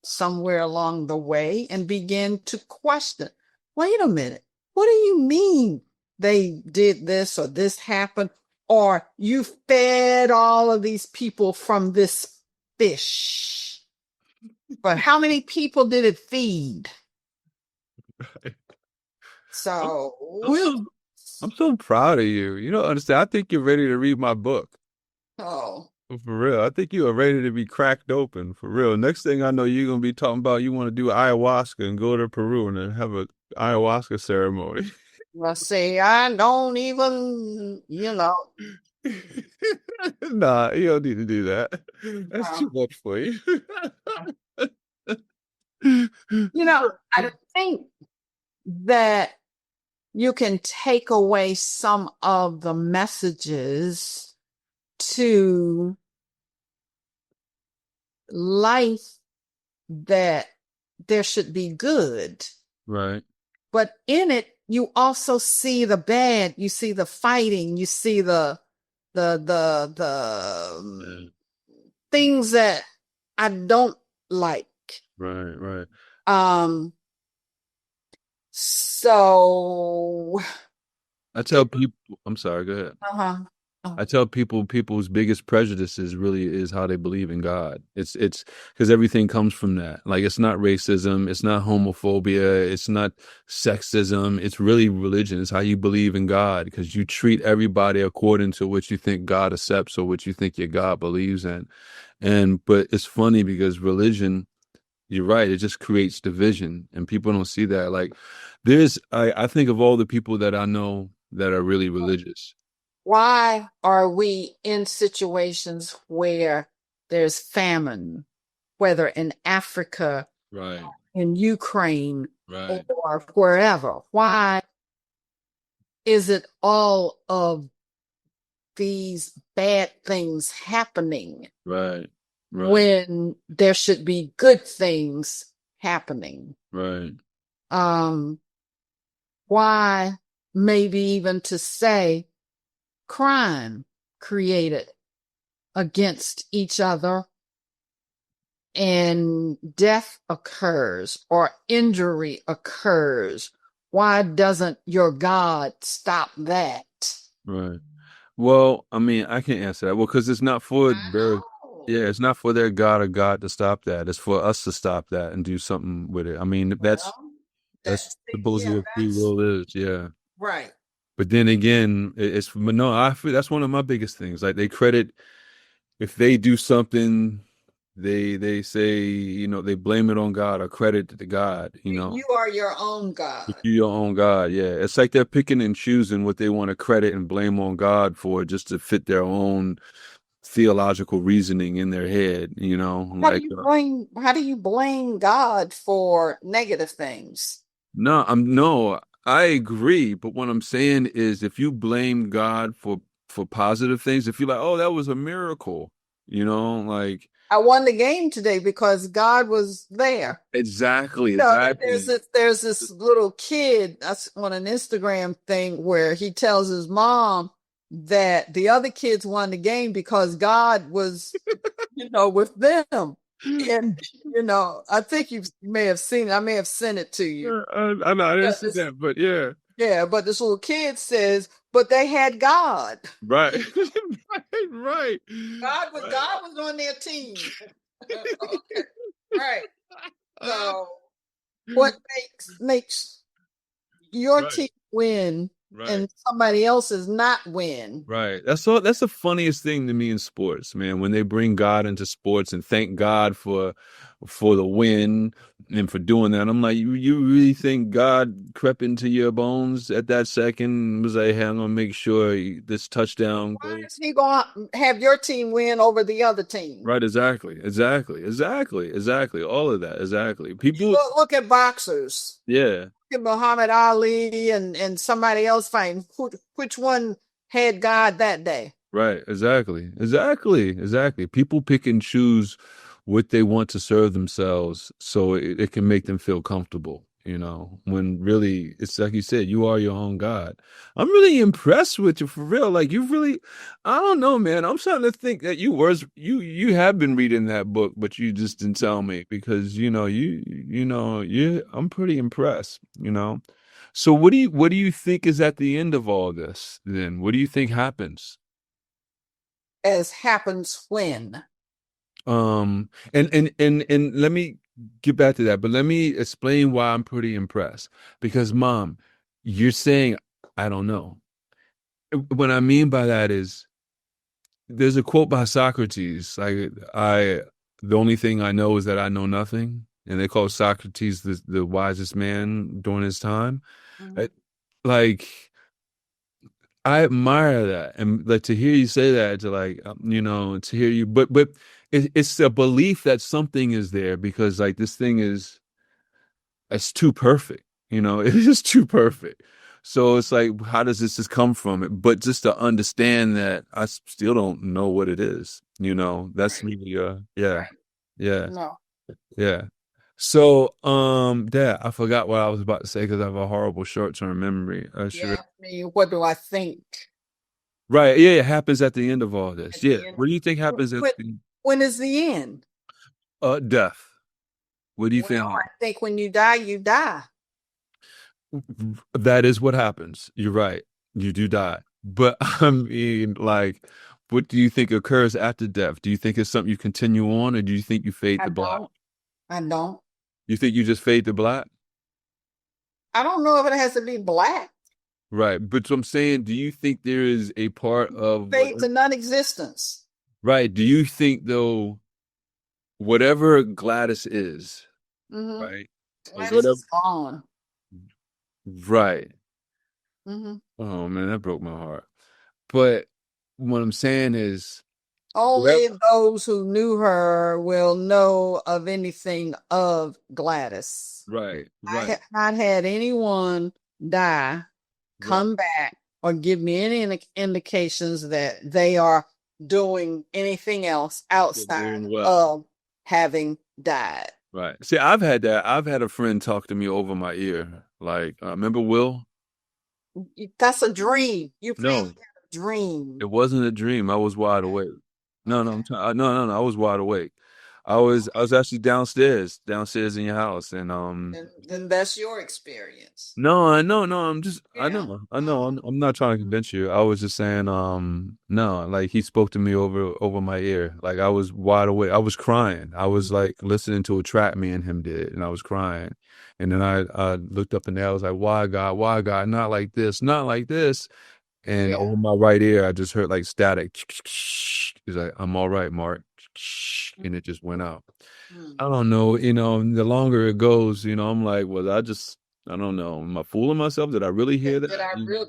Speaker 7: somewhere along the way, and begin to question, wait a minute, what do you mean they did this or this happened? Or you fed all of these people from this fish. But how many people did it feed?
Speaker 1: I'm,
Speaker 7: So,
Speaker 1: I'm so I'm so proud of you. You don't understand. I think you're ready to read my book.
Speaker 7: oh,
Speaker 1: For real. I think you are ready to be cracked open. For real. Next thing I know, you're gonna be talking about you want to do ayahuasca and go to Peru and then have a ayahuasca ceremony.
Speaker 7: let's see, I don't even,
Speaker 1: Nah, you don't need to do that. That's
Speaker 7: uh,
Speaker 1: too much for you.
Speaker 7: I think that you can take away some of the messages to life that there should be good.
Speaker 1: Right.
Speaker 7: But in it, you also see the bad. You see the fighting. You see the things that I don't like.
Speaker 1: Right, right.
Speaker 7: Um, so,
Speaker 1: I tell people, I'm sorry, go ahead.
Speaker 7: uh-huh. Oh,
Speaker 1: I tell people people's biggest prejudices really is how they believe in God. It's because everything comes from that. Like it's not racism, it's not homophobia, it's not sexism. It's really religion. It's how you believe in God because you treat everybody according to what you think God accepts or what you think your God believes in. But it's funny because religion, you're right, it just creates division and people don't see that. Like I think of all the people that I know that are really religious.
Speaker 7: why are we in situations where there's famine, whether in Africa,
Speaker 1: Right,
Speaker 7: in Ukraine,
Speaker 1: right.
Speaker 7: or wherever? Why is it all of these bad things happening
Speaker 1: Right, right,
Speaker 7: when there should be good things happening?
Speaker 1: right,
Speaker 7: Um, why maybe even to say crime created against each other and death occurs or injury occurs? Why doesn't your God stop that?
Speaker 1: right. Well, I mean, I can't answer that. Well, because it's not for
Speaker 7: I
Speaker 1: their,
Speaker 7: know.
Speaker 1: yeah, it's not for their God or God to stop that. It's for us to stop that and do something with it. I mean,
Speaker 7: Well,
Speaker 1: that's
Speaker 7: that's
Speaker 1: supposedly
Speaker 7: yeah,
Speaker 1: what free
Speaker 7: that's
Speaker 1: will is. Yeah.
Speaker 7: right.
Speaker 1: But then again, it's but no, I feel that's one of my biggest things. Like they credit if they do something, they say, they blame it on God or credit it to God,
Speaker 7: You are your own God.
Speaker 1: You your own God, yeah. It's like they're picking and choosing what they want to credit and blame on God for just to fit their own theological reasoning in their head, like
Speaker 7: How do you blame God for negative things?
Speaker 1: no, I agree, but what I'm saying is if you blame God for positive things, if you're like, "Oh, that was a miracle," like
Speaker 7: I won the game today because God was there.
Speaker 1: exactly,
Speaker 7: There's
Speaker 1: exactly.
Speaker 7: this little kid that's on an Instagram thing where he tells his mom that the other kids won the game because God was, with them. And I think you may have seen it. I may have sent it to you.
Speaker 1: I know I didn't
Speaker 7: But
Speaker 1: see that, but yeah.
Speaker 7: yeah, but this little kid says, but they had God.
Speaker 1: Right. Right, right. Right.
Speaker 7: God was on their team. Okay. Right. So what makes your
Speaker 1: Right,
Speaker 7: team win
Speaker 1: right.
Speaker 7: and somebody else's not win?
Speaker 1: Right. That's the funniest thing to me in sports, man, when they bring God into sports and thank God for the win and for doing that. I'm like, you really think God crept into your bones at that second and was like, hey, I'm gonna make sure this touchdown
Speaker 7: Why
Speaker 1: goes
Speaker 7: is he going to have your team win over the other team?
Speaker 1: right, exactly, exactly, exactly, exactly. All of that, exactly.
Speaker 7: You
Speaker 1: People,
Speaker 7: look at boxers.
Speaker 1: yeah.
Speaker 7: Look at Muhammad Ali and somebody else fighting. Which one had God that day?
Speaker 1: Right, exactly. Exactly. Exactly. People pick and choose what they want to serve themselves so it can make them feel comfortable, you know, when really it's like you said, you are your own God. I'm really impressed with you for real. Like you really, I don't know, man. I'm starting to think that you have been reading that book, but you just didn't tell me because I'm pretty impressed, you know. So what do you think is at the end of all this then? What do you think happens?
Speaker 7: As happens when.
Speaker 1: And let me get back to that, but let me explain why I'm pretty impressed. Because, Mom, you're saying I don't know. What I mean by that is there's a quote by Socrates, like the only thing I know is that I know nothing. And they call Socrates the wisest man during his time.
Speaker 7: Mhm.
Speaker 1: I- Like I admire that, and like to hear you say that, to like to hear you, but it's a belief that something is there because like this thing is it's too perfect, it is too perfect. So it's like, how does this just come from it? But just to understand that I still don't know what it is, that's
Speaker 7: Right.
Speaker 1: really yeah,
Speaker 7: Right.
Speaker 1: yeah,
Speaker 7: No.
Speaker 1: yeah. So Dad, I forgot what I was about to say because I have a horrible short-term memory. I
Speaker 7: You
Speaker 1: should.
Speaker 7: asked me, what do I think
Speaker 1: Right. Yeah, it happens at the end of all this.
Speaker 7: at
Speaker 1: Yeah.
Speaker 7: the end?
Speaker 1: What do you think happens at
Speaker 7: When,
Speaker 1: the
Speaker 7: when is the end?
Speaker 1: death? What do you
Speaker 7: Well,
Speaker 1: think?
Speaker 7: I think when you die, you die.
Speaker 1: That is what happens. You're right. You do die. But I mean, like, what do you think occurs after death? Do you think it's something you continue on, or do you think you fade
Speaker 7: I
Speaker 1: to black?
Speaker 7: don't. I don't.
Speaker 1: You think you just fade to black?
Speaker 7: I don't know if it has to be black.
Speaker 1: Right. But so I'm saying, do you think there is a part of what?
Speaker 7: Fade to non-existence.
Speaker 1: Right. Do you think though, whatever Gladys is,
Speaker 7: Mm-hmm.
Speaker 1: right? Or
Speaker 7: Gladys
Speaker 1: whatever.
Speaker 7: is gone.
Speaker 1: Right.
Speaker 7: Mm-hmm.
Speaker 1: Oh man, that broke my heart. But what I'm saying is, whatever.
Speaker 7: Only those who knew her will know of anything of Gladys.
Speaker 1: Right,
Speaker 7: I
Speaker 1: right,
Speaker 7: have not had anyone die,
Speaker 1: right.
Speaker 7: come back, or give me any indications that they are doing anything else
Speaker 1: You're
Speaker 7: outside
Speaker 1: doing well.
Speaker 7: of having died.
Speaker 1: Right. See, I've had that. I've had a friend talk to me over my ear. Like, remember Will?
Speaker 7: That's a dream. You probably
Speaker 1: No,
Speaker 7: had a dream.
Speaker 1: it wasn't a dream. I was wide awake. No, no,
Speaker 7: Okay.
Speaker 1: no, no, no. I was wide awake. I was actually downstairs in your house, and
Speaker 7: Then that's your experience.
Speaker 1: no, I know, no,
Speaker 7: Yeah.
Speaker 1: I know, I'm not trying to convince you. I was just saying, no, like he spoke to me over my ear. Like I was wide awake. I was crying. I was like listening to a track me and him did, and I was crying. And then I looked up in there. I was like, why God, not like this, not like this. And
Speaker 7: Yeah.
Speaker 1: over my right ear, I just heard like static. He's like, I'm all right, Mark. And it just went out.
Speaker 7: Mm.
Speaker 1: I don't know, the longer it goes, I'm like, well, I don't know. Am I fooling myself? Did I really hear that?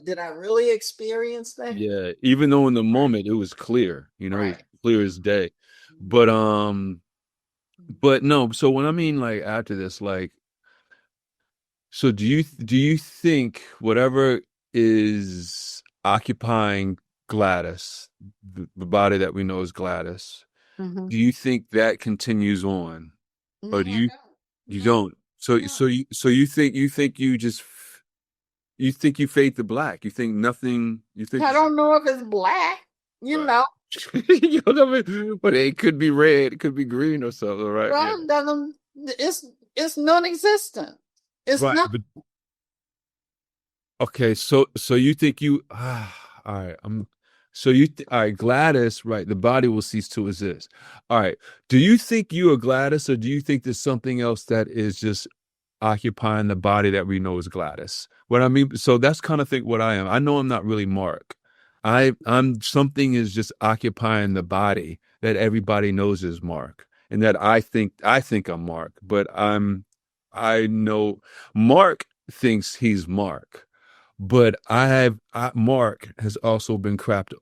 Speaker 7: Did I really experience that?
Speaker 1: Yeah, even though in the moment it was clear, it was
Speaker 7: Right.
Speaker 1: clear as day. But no, so when I mean like after this, like, so do you think whatever is occupying Gladys, the body that we know as Gladys,
Speaker 7: Mm-hmm.
Speaker 1: do you think that continues on?
Speaker 7: No,
Speaker 1: Or do
Speaker 7: I
Speaker 1: you
Speaker 7: don't.
Speaker 1: you
Speaker 7: No,
Speaker 1: don't? So
Speaker 7: no.
Speaker 1: so you think you fade to black. You think nothing. You think
Speaker 7: I don't know if it's black. You
Speaker 1: right.
Speaker 7: know,
Speaker 1: You know what I mean? But it could be red. It could be green or something, right? Yeah.
Speaker 7: well, doesn't it's non-existent. It's
Speaker 1: Right.
Speaker 7: not.
Speaker 1: But okay. So you think you all right. All right, Gladys, right? The body will cease to exist. All right. Do you think you are Gladys, or do you think there's something else that is just occupying the body that we know as Gladys? What I mean, so that's kind of think what I am. I know I'm not really Mark. I'm something is just occupying the body that everybody knows is Mark, and that I think I'm Mark, but I know Mark thinks he's Mark, but Mark has also been cracked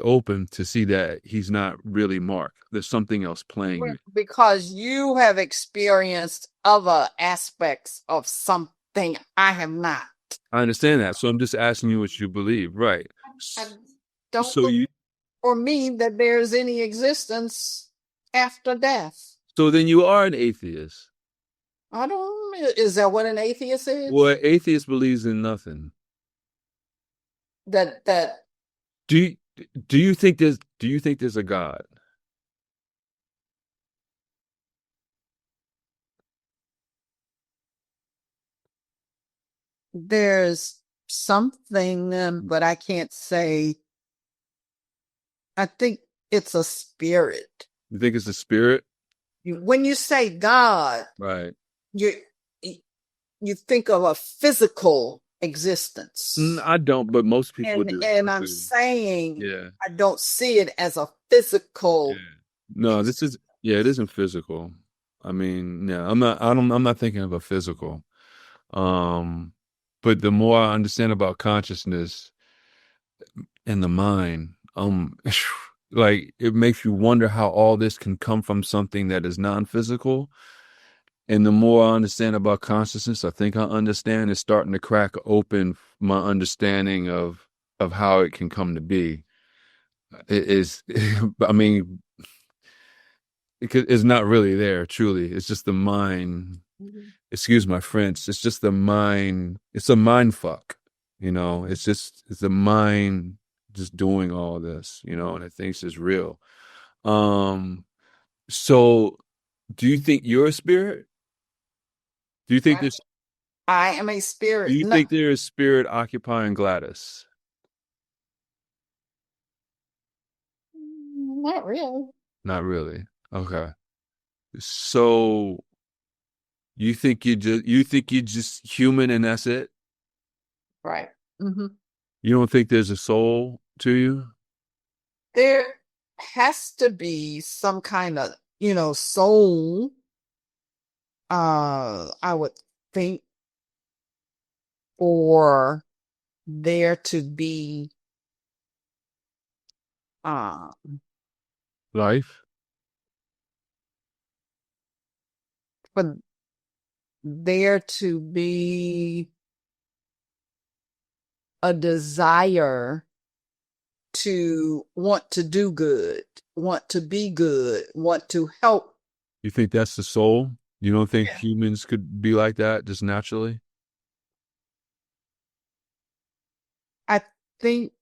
Speaker 1: open to see that he's not really Mark. There's something else playing me.
Speaker 7: Because you have experienced other aspects of something I have not.
Speaker 1: I understand that. So I'm just asking you what you believe. Right.
Speaker 7: I don't
Speaker 1: So
Speaker 7: believe
Speaker 1: you
Speaker 7: for me that there's any existence after death.
Speaker 1: So then you are an atheist.
Speaker 7: I don't, is that what an atheist
Speaker 1: Well,
Speaker 7: is?
Speaker 1: an atheist believes in nothing.
Speaker 7: That
Speaker 1: Do you do you think there's a God?
Speaker 7: there's something, but I can't say. I think it's a spirit.
Speaker 1: You think it's a spirit?
Speaker 7: When you say God,
Speaker 1: Right.
Speaker 7: you you think of a physical existence.
Speaker 1: I don't, but most people
Speaker 7: And
Speaker 1: do.
Speaker 7: and
Speaker 1: I
Speaker 7: I'm
Speaker 1: do.
Speaker 7: saying
Speaker 1: Yeah.
Speaker 7: I don't see it as a
Speaker 1: Yeah.
Speaker 7: physical.
Speaker 1: No, this is yeah, it isn't physical. I mean, yeah, I'm not thinking of a physical. Um, but the more I understand about consciousness and the mind, like it makes you wonder how all this can come from something that is non-physical. And the more I understand about consciousness, I think I understand it's starting to crack open my understanding of how it can come to be. It is, I mean, it's not really there, truly. It's just the mind.
Speaker 7: Mhm.
Speaker 1: Excuse my French. It's just the mind. It's a mind fuck. It's the mind just doing all this, and it thinks it's real. Um, so do you think you're a spirit? Do you think
Speaker 7: I,
Speaker 1: this?
Speaker 7: I am a
Speaker 1: Do
Speaker 7: spirit.
Speaker 1: you
Speaker 7: No,
Speaker 1: think there is spirit occupying Gladys?
Speaker 7: not really.
Speaker 1: Not really. Okay. So you think you're just human and that's it?
Speaker 7: Right. Hmm.
Speaker 1: You don't think there's a soul to you?
Speaker 7: There has to be some kind of, soul. I would think for there to be, uh,
Speaker 1: Life?
Speaker 7: for there to be a desire to want to do good, want to be good, want to help.
Speaker 1: You think that's the soul? You don't think
Speaker 7: Yeah.
Speaker 1: humans could be like that just naturally?
Speaker 7: I think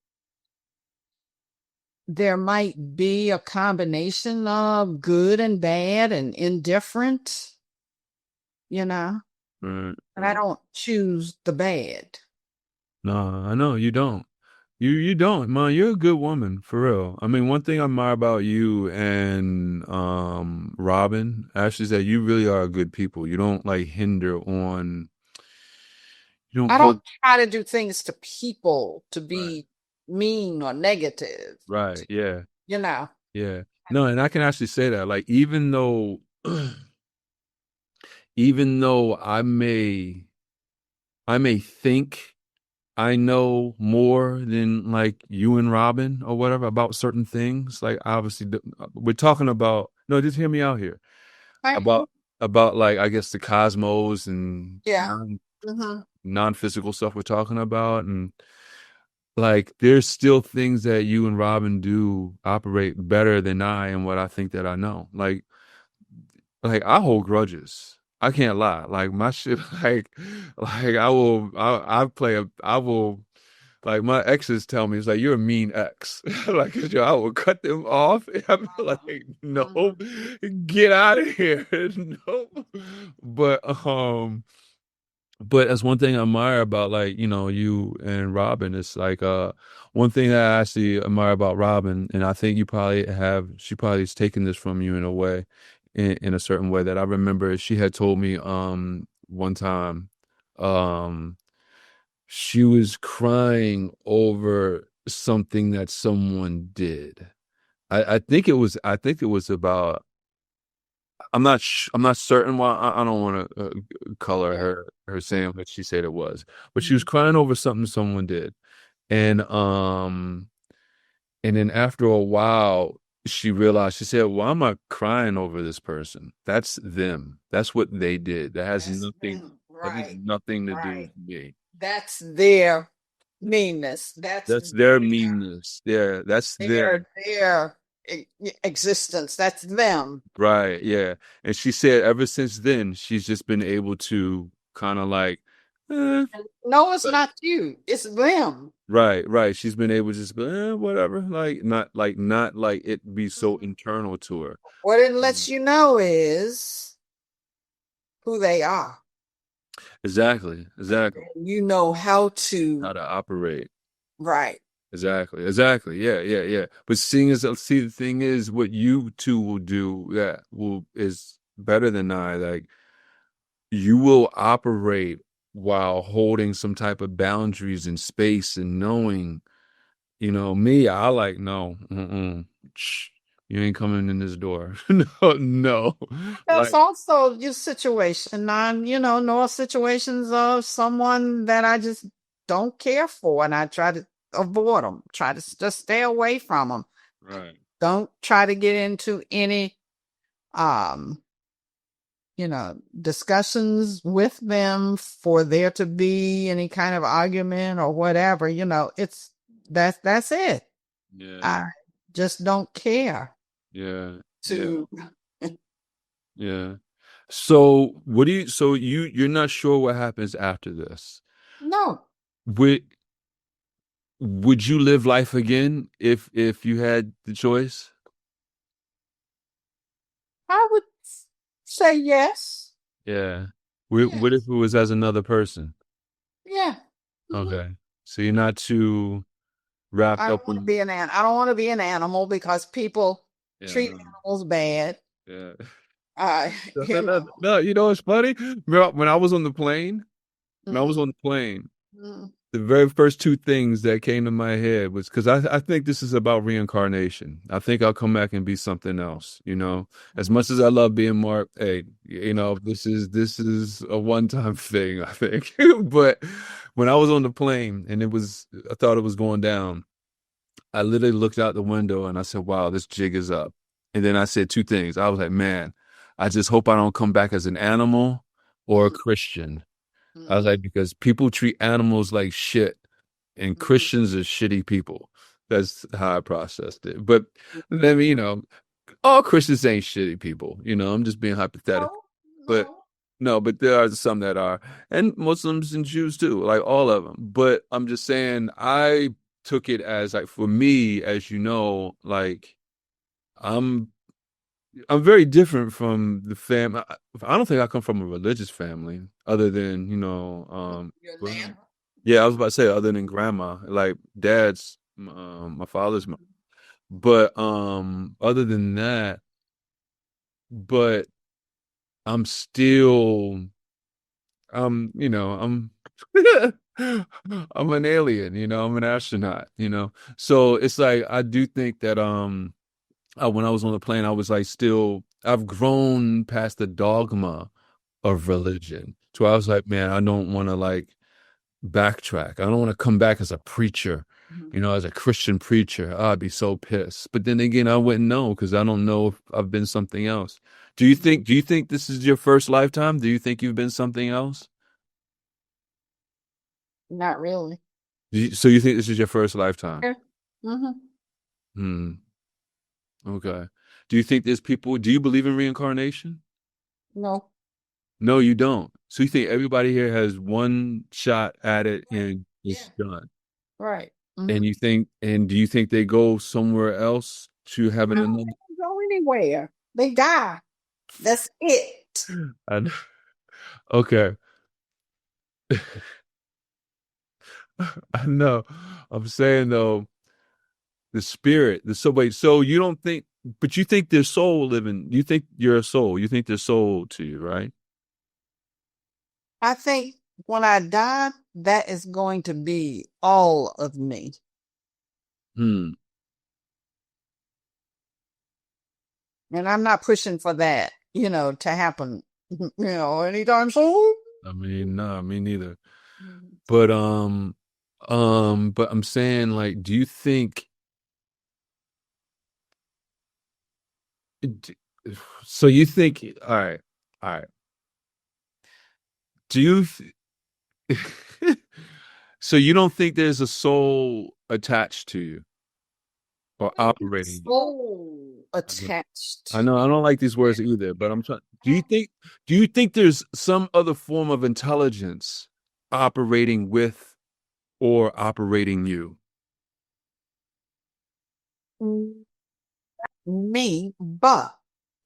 Speaker 7: there might be a combination of good and bad and indifferent, you know,
Speaker 1: Right.
Speaker 7: and I don't choose the bad.
Speaker 1: No, I know you don't. You don't, man. You're a good woman, for real. I mean, one thing I admire about you and Robin, Ashley, is that you really are good people. You don't like hinder on. You don't
Speaker 7: I don't
Speaker 1: hold.
Speaker 7: try to do things to people to
Speaker 1: Right.
Speaker 7: be mean or negative,
Speaker 1: Right. Yeah.
Speaker 7: you know.
Speaker 1: Yeah. No, and I can actually say that. Like, even though I may think I know more than like you and Robin or whatever about certain things. Like obviously we're talking about no, just hear me out here.
Speaker 7: Right.
Speaker 1: About like I guess the cosmos and
Speaker 7: Yeah. Hmm.
Speaker 1: non-physical stuff we're talking about and like there's still things that you and Robin do operate better than I and what I think that I know. Like I hold grudges. I can't lie. Like my shit like I will like my exes tell me it's like you're a mean ex. Like yo, I will cut them off. And I'm like, no, get out of here. No. But but that's one thing I admire about like, you and Robin. It's like one thing that I actually admire about Robin, and I think she probably has taken this from you in a way, in a certain way that I remember she had told me one time um she was crying over something that someone did. I think it was about I'm not certain why I don't want to color
Speaker 7: Yeah.
Speaker 1: her saying what she said it was, but she was
Speaker 7: Mhm.
Speaker 1: crying over something someone did, and um and then after a while she realized she said, "Why am I crying over this person? That's them. That's what they did.
Speaker 7: That's them.
Speaker 1: That has
Speaker 7: Right.
Speaker 1: nothing to do
Speaker 7: Right.
Speaker 1: with me.
Speaker 7: That's their meanness.
Speaker 1: That's their meanness. That's their
Speaker 7: Their existence. That's them.
Speaker 1: Right, yeah. And she said ever since then, she's just been able to kind of like, eh,
Speaker 7: No, it's not you. It's them.
Speaker 1: right, right. She's been able to just be, whatever, not like it be so internal to her.
Speaker 7: What it
Speaker 1: Mm.
Speaker 7: lets you know is who they are.
Speaker 1: Exactly, exactly.
Speaker 7: You know how to,
Speaker 1: How to operate.
Speaker 7: right.
Speaker 1: Exactly, exactly. Yeah, yeah, yeah. But seeing as see, the thing is, what you two will do that will is better than I. Like you will operate while holding some type of boundaries and space and knowing, me, I like, no, shh, you ain't coming in this door. No, no.
Speaker 7: That's
Speaker 1: Like,
Speaker 7: also your situation. Know situations of someone that I just don't care for, and I try to avoid them. Try to just stay away from them.
Speaker 1: right,
Speaker 7: Don't try to get into any, um, discussions with them for there to be any kind of argument or whatever. That's it.
Speaker 1: yeah,
Speaker 7: I just don't care
Speaker 1: yeah, yeah,
Speaker 7: to.
Speaker 1: yeah. So you're not sure what happens after this.
Speaker 7: No,
Speaker 1: Would would you live life again if you had the choice?
Speaker 7: I would say yes.
Speaker 1: Yeah. What if
Speaker 7: Yes.
Speaker 1: it was as another person?
Speaker 7: Yeah. Mhm.
Speaker 1: Okay. So you're not too wrapped
Speaker 7: I
Speaker 1: up
Speaker 7: don't want to
Speaker 1: in
Speaker 7: be I don't want to be an animal because people
Speaker 1: yeah,
Speaker 7: treat
Speaker 1: no,
Speaker 7: animals bad.
Speaker 1: yeah.
Speaker 7: Uh,
Speaker 1: No,
Speaker 7: you
Speaker 1: no,
Speaker 7: know.
Speaker 1: no, no, you know what's funny? When I was on the plane, when I was
Speaker 7: Mm,
Speaker 1: on the plane,
Speaker 7: mm,
Speaker 1: the very first two things that came to my head was because I think this is about reincarnation. I think I'll come back and be something else, As much as I love being Mark, hey, this is a one-time thing, I think. But when I was on the plane and I thought it was going down, I literally looked out the window and I said, wow, this jig is up. And then I said two things. I was like, man, I just hope I don't come back as an animal or a
Speaker 7: mm,
Speaker 1: Christian. I was
Speaker 7: mm,
Speaker 1: like, because people treat animals like shit and
Speaker 7: mm.
Speaker 1: Christians are shitty people. That's how I processed it. But then,
Speaker 7: Mm.
Speaker 1: all Christians ain't shitty people. I'm just being hypothetical.
Speaker 7: No,
Speaker 1: But
Speaker 7: no.
Speaker 1: no, but there are some that are. And Muslims and Jews too, like all of them. But I'm just saying, I took it as like, for me, as you know, like, I'm I'm very different from the fam. I don't think I come from a religious family, other than
Speaker 7: Your
Speaker 1: well,
Speaker 7: nana.
Speaker 1: yeah, I was about to say other than grandma, like dad's, my father's mom. But other than that, but I'm still, I'm I'm an alien, I'm an astronaut, So it's like I do think that when I was on the plane, I was like, still, I've grown past the dogma of religion. So I was like, man, I don't want to like backtrack. I don't want to come back as a preacher,
Speaker 7: Mhm.
Speaker 1: as a Christian preacher. I'd be so pissed. But then again, I wouldn't know because I don't know if I've been something else. Do you think this is your first lifetime? Do you think you've been something else?
Speaker 7: Not really.
Speaker 1: So you think this is your first lifetime?
Speaker 7: Yeah. Hmm.
Speaker 1: Hmm. Okay. Do you believe in reincarnation?
Speaker 7: No.
Speaker 1: No, you don't. So you think everybody here has one shot at it
Speaker 7: Right.
Speaker 1: and
Speaker 7: Yeah.
Speaker 1: it's done.
Speaker 7: Right. Hmm.
Speaker 1: And do you think they go somewhere else to have
Speaker 7: No,
Speaker 1: another?
Speaker 7: they don't go anywhere. They die. That's it.
Speaker 1: I, okay. I know. I'm saying though, the spirit, so you don't think, but you think there's soul living, you think you're a soul, you think there's soul to you, right?
Speaker 7: I think when I die, that is going to be all of me.
Speaker 1: Hmm.
Speaker 7: And I'm not pushing for that, to happen, anytime soon.
Speaker 1: I mean, no, me neither.
Speaker 7: Mhm.
Speaker 1: But I'm saying, like, do you think d- so you think all right. Do you so you don't think there's a soul attached to you or operating you?
Speaker 7: Soul.
Speaker 1: I know. I
Speaker 7: attached.
Speaker 1: know. I don't like these words either, but I'm trying. Do you think there's some other form of intelligence operating with or operating you?
Speaker 7: Me, but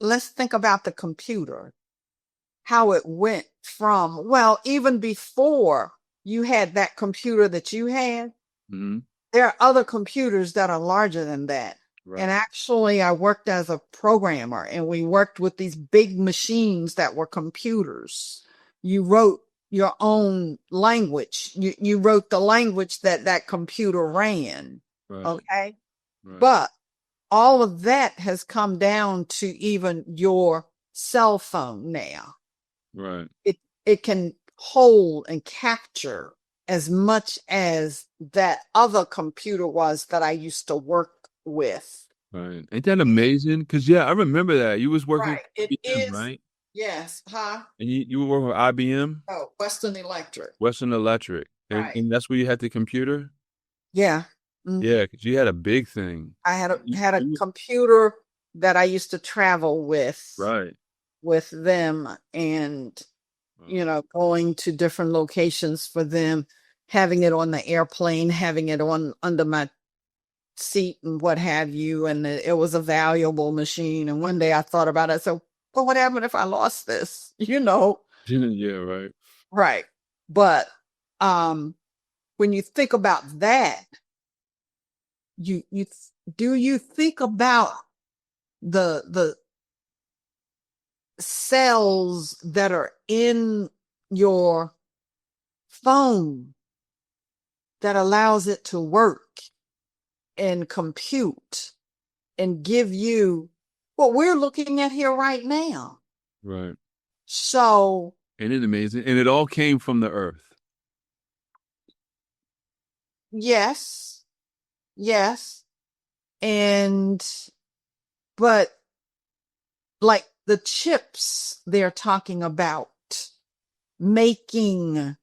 Speaker 7: let's think about the computer, how it went from, well, even before you had that computer that you had,
Speaker 1: Hmm.
Speaker 7: there are other computers that are larger than that. And
Speaker 1: Right.
Speaker 7: actually, I worked as a programmer and we worked with these big machines that were computers. You wrote your own language. You wrote the language that that computer ran.
Speaker 1: Right.
Speaker 7: Okay.
Speaker 1: Right.
Speaker 7: But all of that has come down to even your cell phone now.
Speaker 1: Right.
Speaker 7: It can hold and capture as much as that other computer was that I used to work with.
Speaker 1: Right. Ain't that amazing? Because yeah, I remember that. You was working with
Speaker 7: Right. It
Speaker 1: IBM,
Speaker 7: is.
Speaker 1: right?
Speaker 7: Yes. Huh?
Speaker 1: And you were working with IBM,
Speaker 7: Oh, Western Electric.
Speaker 1: Western Electric. And
Speaker 7: Right.
Speaker 1: and that's where you had the computer?
Speaker 7: Yeah. Mhm.
Speaker 1: Yeah, because you had a big thing.
Speaker 7: I had
Speaker 1: You-
Speaker 7: had a
Speaker 1: you-
Speaker 7: computer that I used to travel
Speaker 1: right.
Speaker 7: with them, and going to different locations for them, having it on the airplane, having it on under my seat and what have you. And it was a valuable machine. And one day I thought about it. So, well, what happened if I lost this?
Speaker 1: Yeah, right.
Speaker 7: Right. But um, when you think about that, do you think about the cells that are in your phone that allows it to work and compute and give you what we're looking at here right now.
Speaker 1: Right.
Speaker 7: So,
Speaker 1: Ain't it amazing? And it all came from the earth.
Speaker 7: yes, yes. And, but like the chips they're talking about making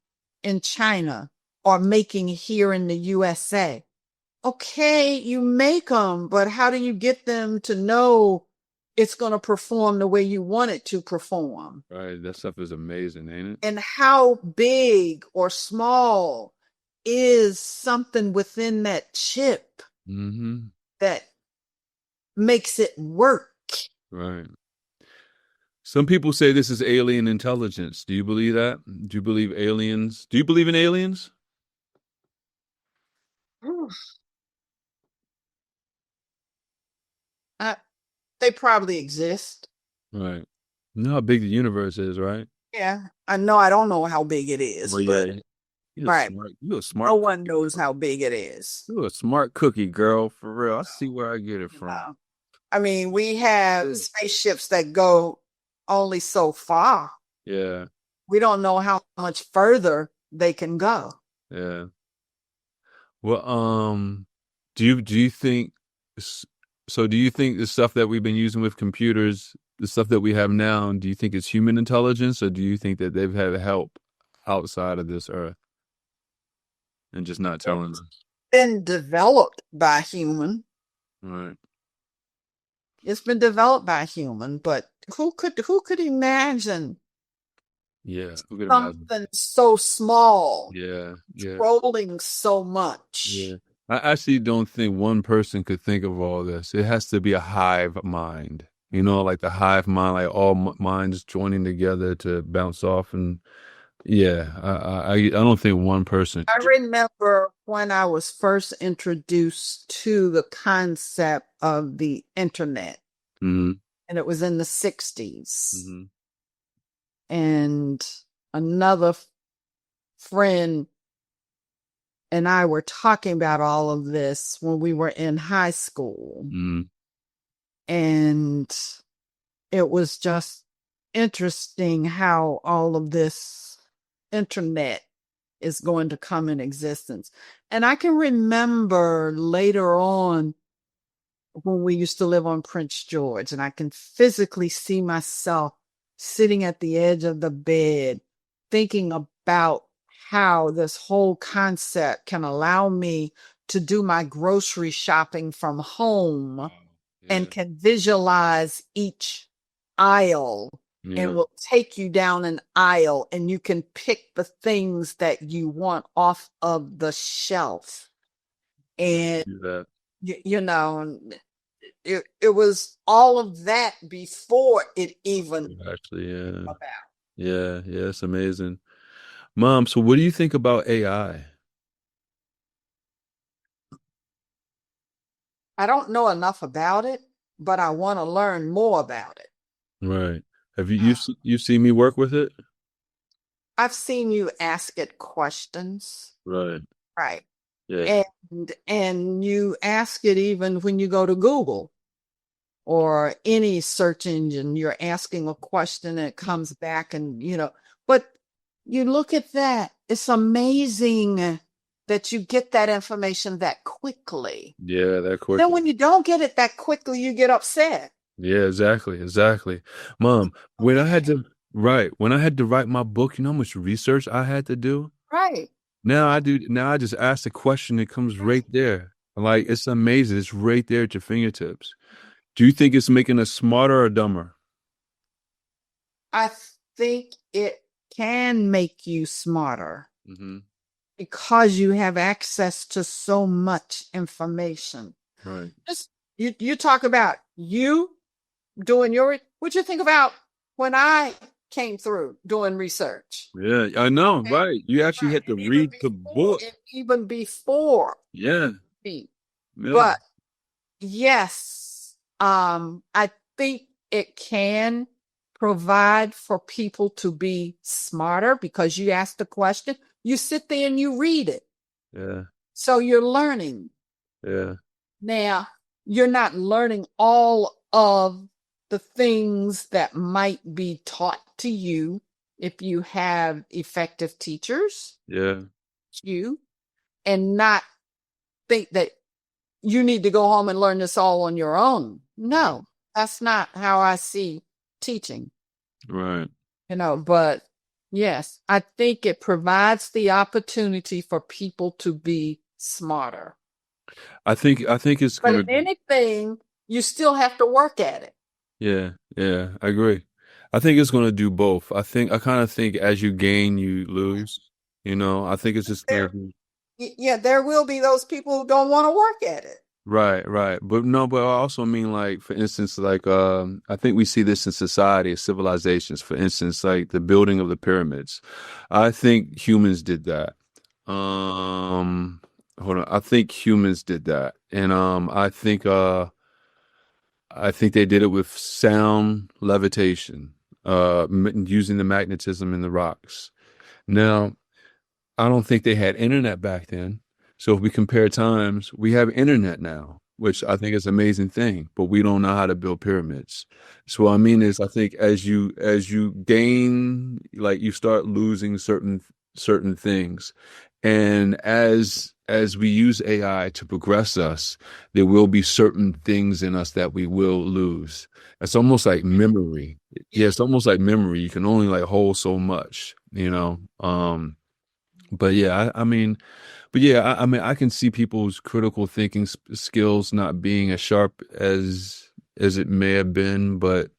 Speaker 7: in China or making here in the USA. Okay, you make them, but how do you get them to know it's going to perform the way you want it to perform?
Speaker 1: Right. That stuff is amazing, ain't it?
Speaker 7: And how big or small is something within that chip
Speaker 1: Mm-hmm.
Speaker 7: that makes it work?
Speaker 1: Right. Some people say this is alien intelligence. Do you believe that? Do you believe aliens? Do you believe in aliens?
Speaker 7: Uh, they probably exist.
Speaker 1: Right. You know how big the universe is, right?
Speaker 7: Yeah, I know. I don't know how big it is,
Speaker 1: Well,
Speaker 7: but
Speaker 1: yeah. You're a
Speaker 7: right.
Speaker 1: smart. You're a
Speaker 7: No
Speaker 1: smart.
Speaker 7: one knows how big it is.
Speaker 1: You're a smart cookie, girl. For real. I see where I get it from.
Speaker 7: I mean, we have spaceships that go only so far.
Speaker 1: Yeah.
Speaker 7: We don't know how much further they can go.
Speaker 1: Yeah. Well, do you think s- so do you think the stuff that we've been using with computers, the stuff that we have now, do you think it's human intelligence or do you think that they've had help outside of this earth and just not telling
Speaker 7: It's
Speaker 1: us?
Speaker 7: been developed by human.
Speaker 1: Right.
Speaker 7: It's been developed by human, but who could imagine
Speaker 1: Yeah. Who could imagine?
Speaker 7: something so small
Speaker 1: Yeah. Yeah.
Speaker 7: controlling so much?
Speaker 1: Yeah. I actually don't think one person could think of all this. It has to be a hive mind. Like the hive mind, like all minds joining together to bounce off. And yeah, I don't think one person
Speaker 7: I
Speaker 1: could.
Speaker 7: remember when I was first introduced to the concept of the internet,
Speaker 1: Hmm.
Speaker 7: and it was in the 60s.
Speaker 1: Hmm.
Speaker 7: And another friend and I were talking about all of this when we were in high school.
Speaker 1: Hmm.
Speaker 7: And it was just interesting how all of this internet is going to come in existence. And I can remember later on when we used to live on Prince George, and I can physically see myself sitting at the edge of the bed thinking about how this whole concept can allow me to do my grocery shopping from home
Speaker 1: Wow. Yeah.
Speaker 7: and can visualize each aisle
Speaker 1: Yeah.
Speaker 7: and will take you down an aisle and you can pick the things that you want off of the shelf. And,
Speaker 1: Do that.
Speaker 7: you know, it was all of that before it even
Speaker 1: Actually, yeah.
Speaker 7: about.
Speaker 1: Yeah. Yeah. It's amazing. Mom, so what do you think about AI?
Speaker 7: I don't know enough about it, but I want to learn more about it.
Speaker 1: Right. Have
Speaker 7: Uh,
Speaker 1: you seen me work with it?
Speaker 7: I've seen you ask it questions,
Speaker 1: Right.
Speaker 7: right?
Speaker 1: Yeah.
Speaker 7: And you ask it even when you go to Google or any search engine, you're asking a question and it comes back and but you look at that, it's amazing that you get that information that quickly.
Speaker 1: Yeah, that
Speaker 7: Then
Speaker 1: quickly.
Speaker 7: when you don't get it that quickly, you get upset.
Speaker 1: Yeah, exactly. Exactly. Mom, when I had to write my book, you know how much research I had to do?
Speaker 7: Right.
Speaker 1: Now I just ask the question, it comes right there. Like it's amazing. It's right there at your fingertips. Do you think it's making us smarter or dumber?
Speaker 7: I think it can make you smarter
Speaker 1: Mm-hmm.
Speaker 7: because you have access to so much information.
Speaker 1: Right.
Speaker 7: Just you talk about you doing what you think about when I came through doing research.
Speaker 1: Yeah, I know,
Speaker 7: Okay?
Speaker 1: right. You actually
Speaker 7: Right.
Speaker 1: had to read the book.
Speaker 7: And even before
Speaker 1: Yeah.
Speaker 7: me.
Speaker 1: Yeah.
Speaker 7: But yes, I think it can provide for people to be smarter because you ask the question, you sit there and you read it.
Speaker 1: Yeah.
Speaker 7: So you're learning.
Speaker 1: Yeah.
Speaker 7: Now, you're not learning all of the things that might be taught to you if you have effective teachers,
Speaker 1: Yeah.
Speaker 7: you, and not think that you need to go home and learn this all on your own. No, that's not how I see teaching,
Speaker 1: Right.
Speaker 7: but yes, I think it provides the opportunity for people to be smarter.
Speaker 1: I think it's
Speaker 7: But
Speaker 1: gonna
Speaker 7: in anything, you still have to work at it.
Speaker 1: yeah, yeah, I agree. I think it's gonna do both. I kind of think as you gain, you lose. You know, I think it's just gonna
Speaker 7: There,
Speaker 1: be
Speaker 7: yeah, there will be those people who don't want to work at it.
Speaker 1: right, right. But no, but I also mean like for instance, like I think we see this in society, civilizations, for instance, like the building of the pyramids. I think humans did that. Hold on. I think humans did that. And I think they did it with sound levitation, using the magnetism in the rocks. Now, I don't think they had internet back then. So if we compare times, we have internet now, which I think is an amazing thing, but we don't know how to build pyramids. So what I mean is I think as you gain, like you start losing certain things. And as we use AI to progress us, there will be certain things in us that we will lose. It's almost like memory. Yeah, it's almost like memory. You can only like hold so much, you know. But yeah, I mean, but yeah, I mean, I can see people's critical thinking skills not being as sharp as it may have been, but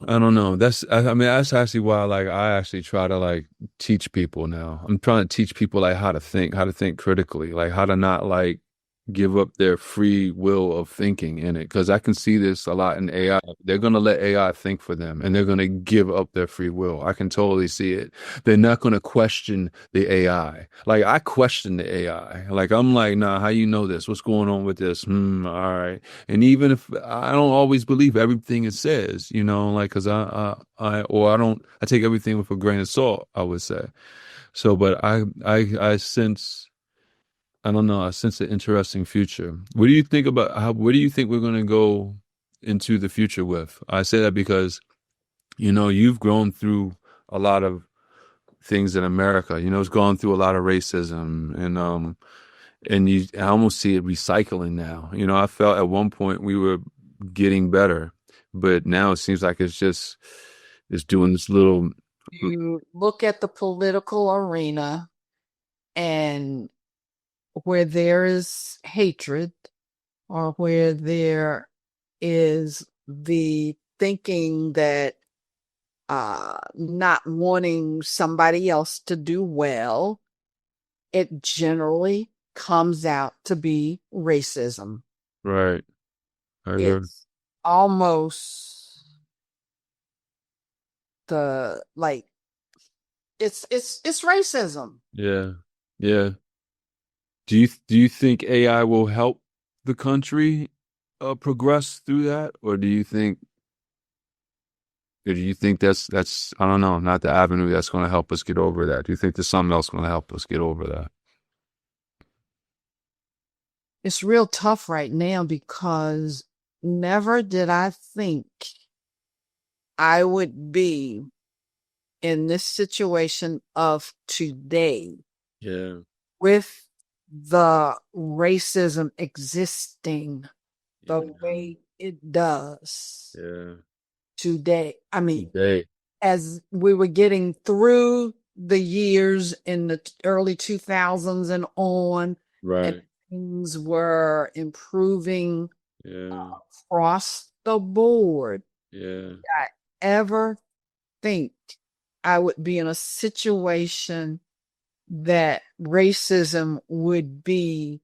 Speaker 1: I don't know. I mean, that's actually why like I actually try to like teach people now. I'm trying to teach people like how to think critically, like how to not like give up their free will of thinking in it. Because I can see this a lot in AI. They're going to let AI think for them and they're going to give up their free will. I can totally see it. They're not going to question the AI. Like I question the AI. Like I'm like, nah, how you know this? What's going on with this? All right. And even if I don't always believe everything it says, you know, like, cause I take everything with a grain of salt, I would say. So, but I sense, I don't know. I sense an interesting future. What do you think about where do you think we're going to go into the future with? I say that because, you know, you've grown through a lot of things in America. You know, it's gone through a lot of racism and I almost see it recycling now. You know, I felt at one point we were getting better, but now it seems like it's doing this little,
Speaker 7: You look at the political arena and where there is hatred, or where there is the thinking that not wanting somebody else to do well, it generally comes out to be racism.
Speaker 1: Right. I agree.
Speaker 7: It's almost the like it's racism.
Speaker 1: Yeah. Yeah. Do you think AI will help the country progress through that, or do you think that's I don't know, not the avenue that's going to help us get over that? Do you think there's something else going to help us get over that?
Speaker 7: It's real tough right now because never did I think I would be in this situation of today
Speaker 1: Yeah.
Speaker 7: with the racism existing the
Speaker 1: Yeah.
Speaker 7: way it does
Speaker 1: Yeah.
Speaker 7: today. I mean,
Speaker 1: Today.
Speaker 7: as we were getting through the years in the early 2000s and on, and
Speaker 1: Right.
Speaker 7: things were improving
Speaker 1: Yeah.
Speaker 7: across the board,
Speaker 1: Yeah.
Speaker 7: I ever think I would be in a situation that racism would be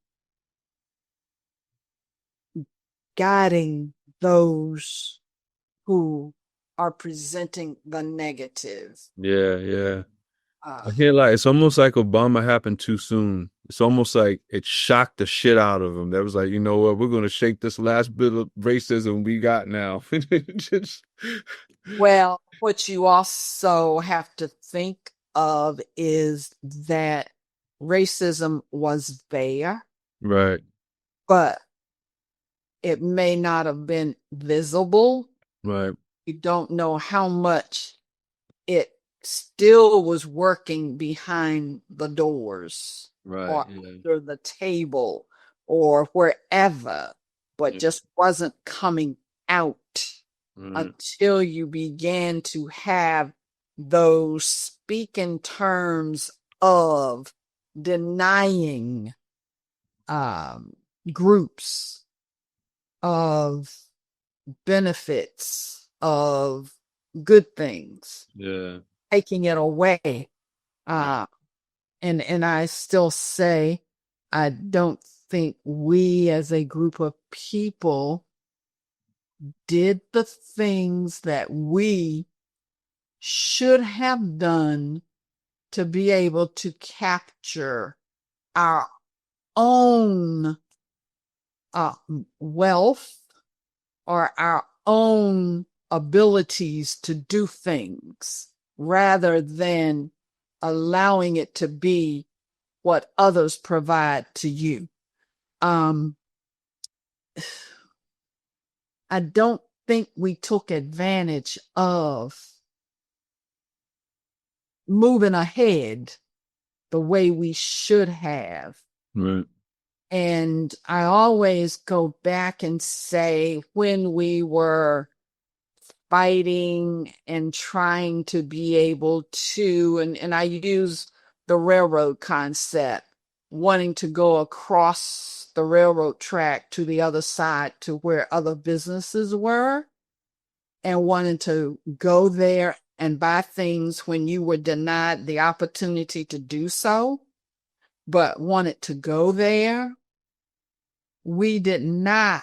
Speaker 7: guiding those who are presenting the negative.
Speaker 1: Yeah. Yeah.
Speaker 7: Uh,
Speaker 1: I can't lie. It's almost like Obama happened too soon. It's almost like it shocked the shit out of him. That was like, you know what? We're going to shake this last bit of racism we got now. Just,
Speaker 7: well, what you also have to think of is that racism was there,
Speaker 1: right.
Speaker 7: but it may not have been visible.
Speaker 1: Right.
Speaker 7: You don't know how much it still was working behind the doors
Speaker 1: Right.
Speaker 7: or
Speaker 1: Yeah.
Speaker 7: under the table or wherever, but
Speaker 1: Yeah.
Speaker 7: just wasn't coming out
Speaker 1: Right.
Speaker 7: until you began to have those speak in terms of denying groups of benefits of good things,
Speaker 1: Yeah.
Speaker 7: taking it away. Uh, and I still say, I don't think we as a group of people did the things that we should have done to be able to capture our own wealth or our own abilities to do things rather than allowing it to be what others provide to you. I don't think we took advantage of moving ahead the way we should have.
Speaker 1: Right.
Speaker 7: And I always go back and say when we were fighting and trying to be able to, and I use the railroad concept, wanting to go across the railroad track to the other side to where other businesses were, and wanting to go there and buy things when you were denied the opportunity to do so, but wanted to go there. We did not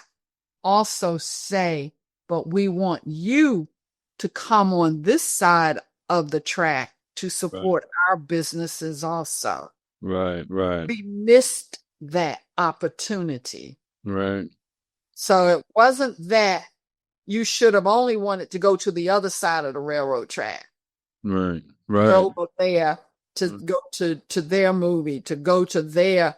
Speaker 7: also say, but we want you to come on this side of the track to
Speaker 1: Right.
Speaker 7: support our businesses also.
Speaker 1: Right. Right.
Speaker 7: We missed that opportunity.
Speaker 1: Right.
Speaker 7: So it wasn't that you should have only wanted to go to the other side of the railroad track.
Speaker 1: Right. Right.
Speaker 7: Go there to go to their movie, to go to their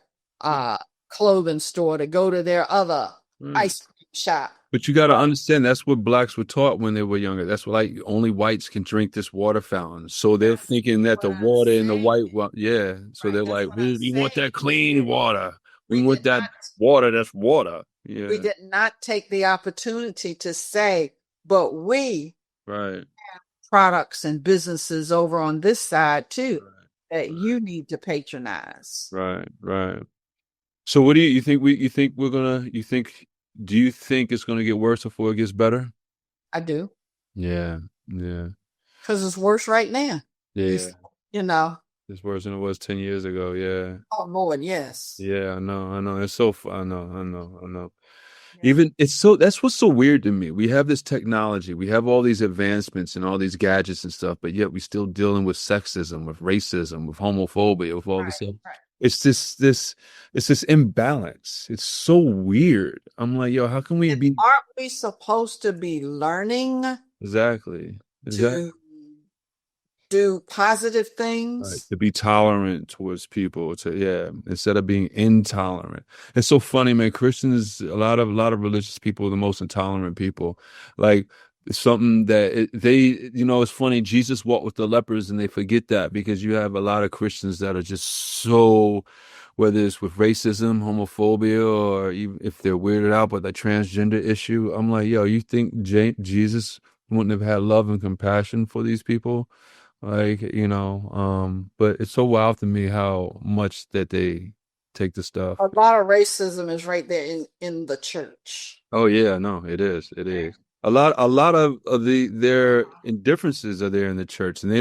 Speaker 7: clothing store, to go to their other ice cream shop.
Speaker 1: But you got to understand that's what blacks were taught when they were younger. That's what, like, only whites can drink this water fountain. So they're thinking that the
Speaker 7: what I'm
Speaker 1: water in the
Speaker 7: saying.
Speaker 1: white, yeah. So
Speaker 7: Right,
Speaker 1: they're
Speaker 7: that's
Speaker 1: like,
Speaker 7: what I'm
Speaker 1: we want
Speaker 7: saying.
Speaker 1: that clean water. We
Speaker 7: We
Speaker 1: want
Speaker 7: did
Speaker 1: that
Speaker 7: not
Speaker 1: water that's water.
Speaker 7: we
Speaker 1: Yeah.
Speaker 7: did not take the opportunity to say, but we
Speaker 1: Right.
Speaker 7: products and businesses over on this side too that
Speaker 1: Right.
Speaker 7: you need to patronize.
Speaker 1: Right. Right. So what do you think you think Do you think it's going to get worse before it gets better?
Speaker 7: I do.
Speaker 1: Yeah, yeah,
Speaker 7: Because it's worse right now. You,
Speaker 1: yeah.
Speaker 7: s- you know.
Speaker 1: It's worse than it was 10 years ago. Yeah.
Speaker 7: Oh, Lord, yes.
Speaker 1: Yeah, I know, I know. It's so I know, I know, I know.
Speaker 7: Yeah.
Speaker 1: Even it's so that's what's so weird to me. We have this technology, we have all these advancements and all these gadgets and stuff, but yet we still dealing with sexism, with racism, with homophobia, with all this
Speaker 7: Right,
Speaker 1: stuff.
Speaker 7: right.
Speaker 1: It's this imbalance. It's so weird. I'm like, yo, how can we
Speaker 7: And
Speaker 1: be
Speaker 7: aren't we supposed to be learning
Speaker 1: exactly, exactly.
Speaker 7: to do positive
Speaker 1: Right.
Speaker 7: things?
Speaker 1: To be tolerant towards people, to yeah, instead of being intolerant. It's so funny, man. Christians, a lot of religious people are the most intolerant people. Like it's something that it's funny. Jesus walked with the lepers, and they forget that because you have a lot of Christians that are just so, whether it's with racism, homophobia, or even if they're weirded out by the transgender issue. I'm like, yo, you think Jesus wouldn't have had love and compassion for these people? Like, but it's so wild to me how much that they take the stuff.
Speaker 7: A lot of racism is right there in the church.
Speaker 1: Oh yeah, no, it is. It is. A lot of their indifferences are there in the church, and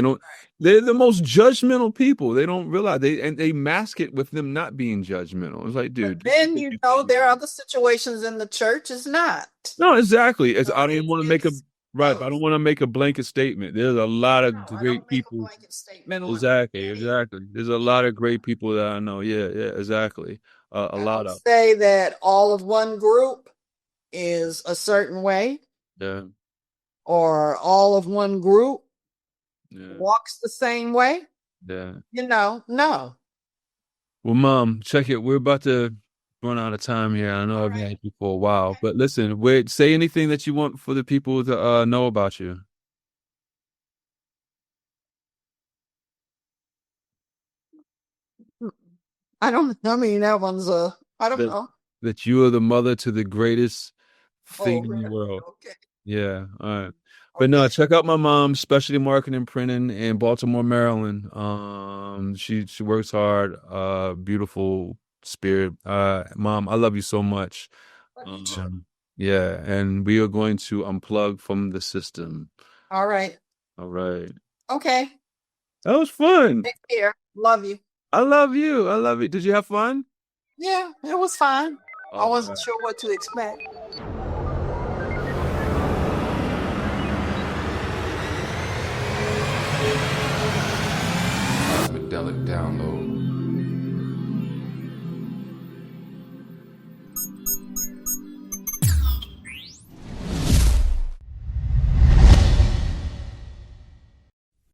Speaker 1: they're the most judgmental people. They don't realize they mask it with them not being judgmental. It's like,
Speaker 7: But
Speaker 1: dude, just
Speaker 7: then
Speaker 1: because you think
Speaker 7: there are other situations in the church is not.
Speaker 1: no, exactly. It's
Speaker 7: So
Speaker 1: I didn't want to make a
Speaker 7: it's
Speaker 1: right, but I don't want to make a blanket statement. There's a lot of
Speaker 7: no, I
Speaker 1: great
Speaker 7: don't make a
Speaker 1: people.
Speaker 7: blanket statement on
Speaker 1: Exactly,
Speaker 7: any.
Speaker 1: exactly. There's a lot of great people that I know. Yeah, yeah, exactly. A
Speaker 7: I
Speaker 1: lot
Speaker 7: don't
Speaker 1: of.
Speaker 7: say that all of one group is a certain way
Speaker 1: Yeah,
Speaker 7: or all of one group
Speaker 1: yeah,
Speaker 7: walks the same way.
Speaker 1: yeah.
Speaker 7: No.
Speaker 1: Well, Mom, check it. We're about to run out of time here. I know
Speaker 7: All
Speaker 1: I've
Speaker 7: right.
Speaker 1: had you for a while, but listen, wait, say anything that you want for the people to know about you.
Speaker 7: I mean, that one's I don't
Speaker 1: That
Speaker 7: know.
Speaker 1: that you are the mother to the greatest
Speaker 7: Oh,
Speaker 1: thing in the
Speaker 7: really?
Speaker 1: world.
Speaker 7: Okay.
Speaker 1: Yeah, all right. But no,
Speaker 7: Okay.
Speaker 1: check out my mom, specialty marketing and printing in Baltimore, Maryland. She works hard, beautiful spirit. Mom, I love you so much. Yeah, and we are going to unplug from the system.
Speaker 7: All right.
Speaker 1: All right.
Speaker 7: Okay.
Speaker 1: That was fun.
Speaker 7: Take care. Love you.
Speaker 1: I love you. I love you. Did you have fun?
Speaker 7: Yeah, it was fine. I
Speaker 1: All
Speaker 7: wasn't
Speaker 1: right.
Speaker 7: sure what to expect.
Speaker 4: Cosmidelic download.